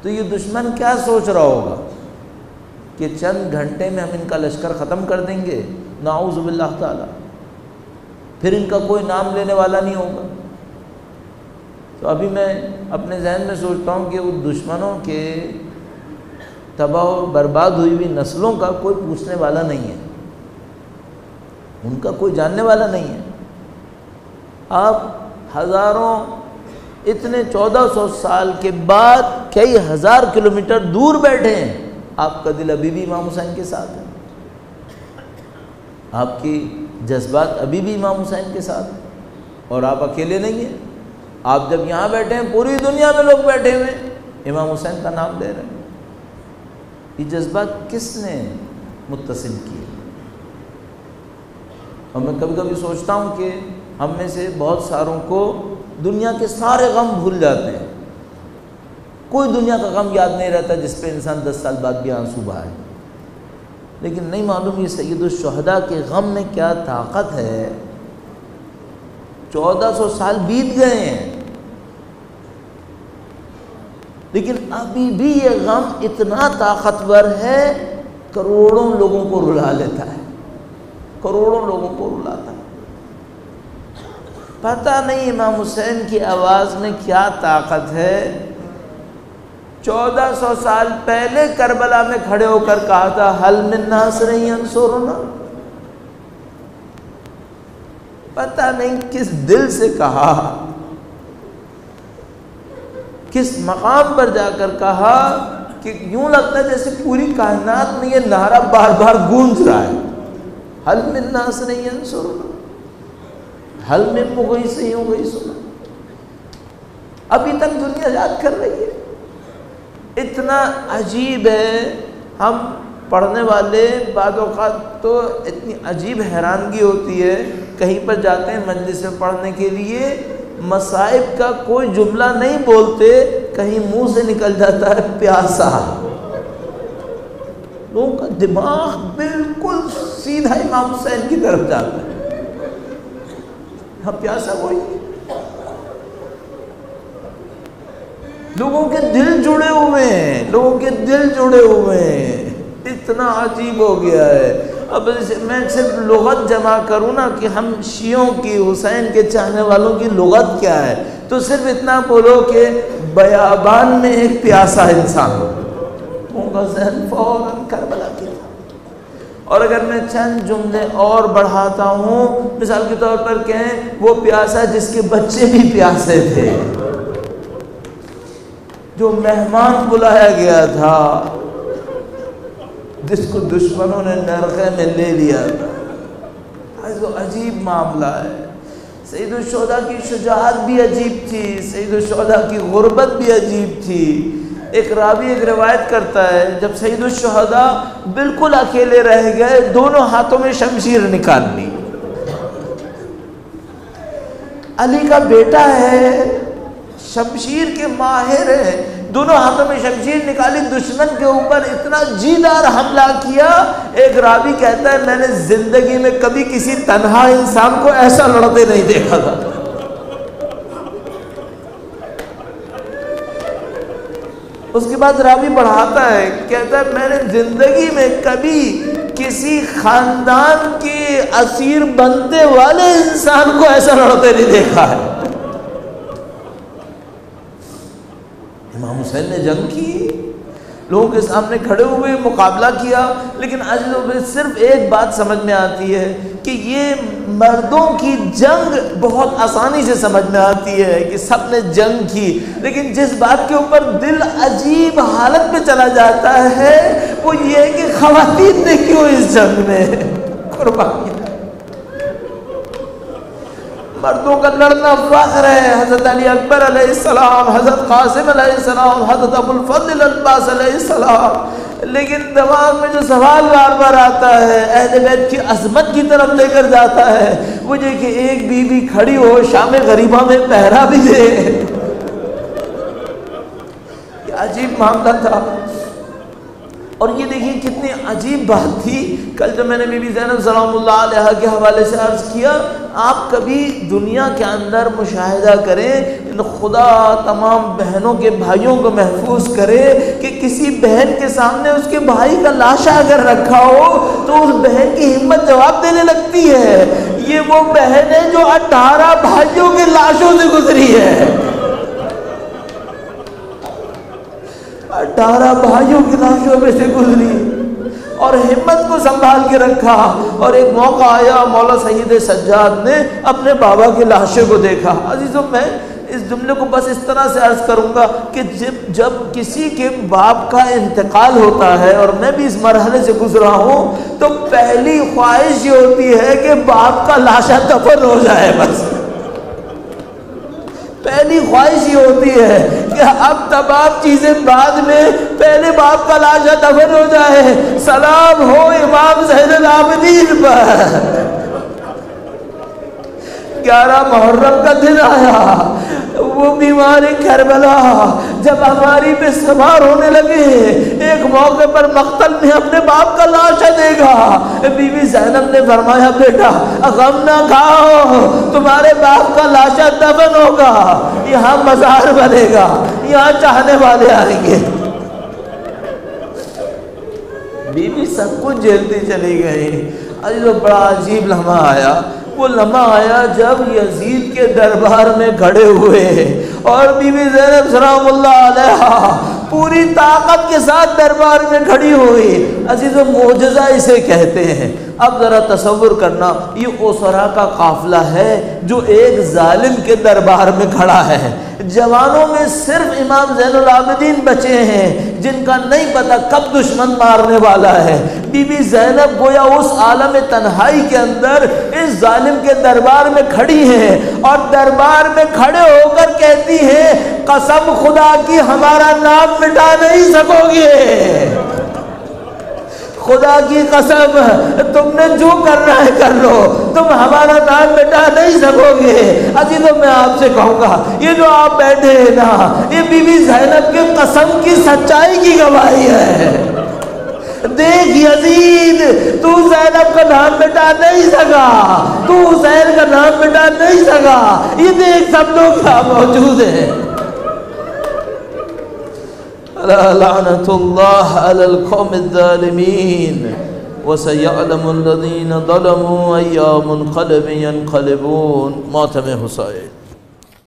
تو یہ دشمن کیا سوچ رہا ہوگا کہ چند گھنٹے میں ہم ان کا لشکر ختم کر دیں گے، نعوذ باللہ تعالی، پھر ان کا کوئی نام لینے والا نہیں ہوگا۔ تو ابھی میں اپنے ذہن میں سوچتا ہوں کہ ان دشمنوں کے تباہ و برباد ہوئی ہوئی نسلوں کا کوئی پوچھنے والا نہیں ہے، ان کا کوئی جاننے والا نہیں ہے۔ آپ ہزاروں، اتنے 1400 سال کے بعد کئی ہزار کلومیٹر دور بیٹھے ہیں، آپ کا دل ابھی بھی امام حسین کے ساتھ ہے، آپ کی جذبات ابھی بھی امام حسین کے ساتھ ہیں، اور آپ اکیلے نہیں ہیں۔ آپ جب یہاں بیٹھے ہیں، پوری دنیا میں لوگ بیٹھے ہوئے امام حسین کا نام لے رہے ہیں۔ یہ جذبات کس نے متصل کیے؟ اور میں کبھی کبھی سوچتا ہوں کہ ہم میں سے بہت ساروں کو دنیا کے سارے غم بھول جاتے ہیں، کوئی دنیا کا غم یاد نہیں رہتا جس پہ انسان 10 سال بعد بھی آنسو بہائے، لیکن نہیں معلوم یہ سید الشہداء کے غم میں کیا طاقت ہے۔ 1400 سال بیت گئے ہیں، لیکن ابھی بھی یہ غم اتنا طاقتور ہے، کروڑوں لوگوں کو رلا لیتا ہے، کروڑوں لوگوں کو رلاتا ہے۔ پتہ نہیں امام حسین کی آواز میں کیا طاقت ہے۔ 1400 سال پہلے کربلا میں کھڑے ہو کر کہا تھا حل من ناصر ینصرنا، پتہ نہیں کس دل سے کہا، کس مقام پر جا کر کہا کہ یوں لگتا ہے جیسے پوری کائنات میں یہ نعرہ بار بار گونج رہا ہے، حل من ناصر ینصرنا، حل من مغیث یغیثنا۔ ابھی تک دنیا یاد کر رہی ہے، اتنا عجیب ہے۔ ہم پڑھنے والے بعض اوقات تو اتنی عجیب حیرانگی ہوتی ہے، کہیں پر جاتے ہیں مجلس میں پڑھنے کے لیے، مصائب کا کوئی جملہ نہیں بولتے، کہیں منہ سے نکل جاتا ہے پیاسا، لوگوں کا دماغ بالکل سیدھا امام حسین کی طرف جاتا ہے۔ ہاں پیاسا کوئی، لوگوں کے دل جڑے ہوئے ہیں، لوگوں کے دل جڑے ہوئے ہیں، اتنا عجیب ہو گیا ہے۔ اب میں صرف لغت جمع کروں نا کہ ہم شیعوں کی، حسین کے چاہنے والوں کی لغت کیا ہے، تو صرف اتنا بولو کہ بیابان میں ایک پیاسا انسان ان کا ذہن فوراً کربلا کی تھا۔ اور اگر میں چند جملے اور بڑھاتا ہوں، مثال کے طور پر کہیں وہ پیاسا جس کے بچے بھی پیاسے تھے، جو مہمان بلایا گیا تھا، جس کو دشمنوں نے نرغے میں لے لیا تھا۔ عجیب معاملہ ہے۔ سید الشہداء کی شجاعت بھی عجیب تھی، سید الشہداء کی غربت بھی عجیب تھی۔ ایک راوی ایک روایت کرتا ہے، جب سید الشہداء بالکل اکیلے رہ گئے، دونوں ہاتھوں میں شمشیر نکال لی۔ علی کا بیٹا ہے، شمشیر کے ماہر ہے، دونوں ہاتھوں میں شمشیر نکالی، دشمن کے اوپر اتنا جیدار حملہ کیا۔ ایک راوی کہتا ہے میں نے زندگی میں کبھی کسی تنہا انسان کو ایسا لڑتے نہیں دیکھا تھا۔ اس کے بعد راوی بڑھاتا ہے، کہتا ہے میں نے زندگی میں کبھی کسی خاندان کے اسیر بننے والے انسان کو ایسا لڑتے نہیں دیکھا ہے۔ امام حسین نے جنگ کی، لوگوں کے سامنے کھڑے ہوئے مقابلہ کیا، لیکن آج صرف ایک بات سمجھ میں آتی ہے کہ یہ مردوں کی جنگ بہت آسانی سے سمجھ میں آتی ہے کہ سب نے جنگ کی، لیکن جس بات کے اوپر دل عجیب حالت میں چلا جاتا ہے وہ یہ ہے کہ خواتین نے کیوں اس جنگ میں قربانی۔ مردوں کا لڑنا فخر ہے، حضرت علی اکبر علیہ السلام، حضرت قاسم علیہ السلام، حضرت ابو الفضل العباس علیہ السلام، لیکن دماغ میں جو سوال بار بار آتا ہے اہل بیت کی عظمت کی طرف لے کر جاتا ہے وہ یہ کہ ایک بی بی کھڑی ہو شام غریبہ میں پہرا بھی دے۔ یہ عجیب معاملہ تھا۔ اور یہ دیکھیے کتنی عجیب بات تھی، کل جو میں نے بی بی زینب سلام اللہ علیہ کے حوالے سے عرض کیا، آپ کبھی دنیا کے اندر مشاہدہ کریں، خدا تمام بہنوں کے بھائیوں کو محفوظ کرے کہ کسی بہن کے سامنے اس کے بھائی کا لاشا اگر رکھا ہو تو اس بہن کی ہمت جواب دینے لگتی ہے۔ یہ وہ بہن ہے جو 18 بھائیوں کے لاشوں سے گزری ہے، 18 بھائیوں کی لاشوں میں سے گزری اور ہمت کو سنبھال کے رکھا۔ اور ایک موقع آیا مولا سید سجاد نے اپنے بابا کی لاشوں کو دیکھا۔ عزیزوں میں اس جملے کو بس اس طرح سے عرض کروں گا کہ جب کسی کے باپ کا انتقال ہوتا ہے، اور میں بھی اس مرحلے سے گزرا ہوں، تو پہلی خواہش یہ ہوتی ہے کہ باپ کا لاشا دفن ہو جائے۔ بس پہلی خواہش یہ ہوتی ہے کہ اب تمام چیزیں بعد میں، پہلے باپ کا لاشا دفن ہو جائے۔ سلام ہو امام زین العابدین پر۔ 11 محرم کا دن آیا، وہ بیمار کربلا جب ہماری پہ سوار ہونے لگے، ایک موقع پر مقتل میں اپنے باپ کا لاشا دیکھا۔ بی بی زینب نے فرمایا بیٹا غم نہ کھاؤ، تمہارے باپ کا لاشا دفن ہوگا، یہاں مزار بنے گا، یہاں چاہنے والے آئیں گے۔ بی بی سب کچھ جھیلتی چلی گئی۔ جو بڑا عجیب لمحہ آیا، وہ لمحہ آیا جب یزید کے دربار میں کھڑے ہوئے اور بی بی زینب سلام اللہ علیہ پوری طاقت کے ساتھ دربار میں کھڑی ہوئی۔ عزیزو معجزہ اسے کہتے ہیں۔ اب ذرا تصور کرنا، یہ اسرا کا قافلہ ہے جو ایک ظالم کے دربار میں کھڑا ہے۔ جوانوں میں صرف امام زین العابدین بچے ہیں جن کا نہیں پتا کب دشمن مارنے والا ہے۔ بی بی زینب گویا اس عالم تنہائی کے اندر اس ظالم کے دربار میں کھڑی ہیں اور دربار میں کھڑے ہو کر کہتی ہیں قسم خدا کی ہمارا نام مٹا نہیں سکو گے، خدا کی قسم تم نے جو کرنا ہے کر لو، تم ہمارا نام مٹا نہیں سکو گے۔ عزیزوں میں آپ سے کہوں گا یہ جو آپ بیٹھے ہیں نا، یہ بی بی زینب کے قسم کی سچائی کی گواہی ہے۔ دیکھ یزید، تو زینب کا نام مٹا نہیں سکا، تو حسین کا نام مٹا نہیں سکا، یہ دیکھ سب لوگ کیا موجود ہیں۔ لعنت اللہ علی القوم الظالمین وسیعلم الذین ظلموا ای منقلب ینقلبون۔ ماتم حسین۔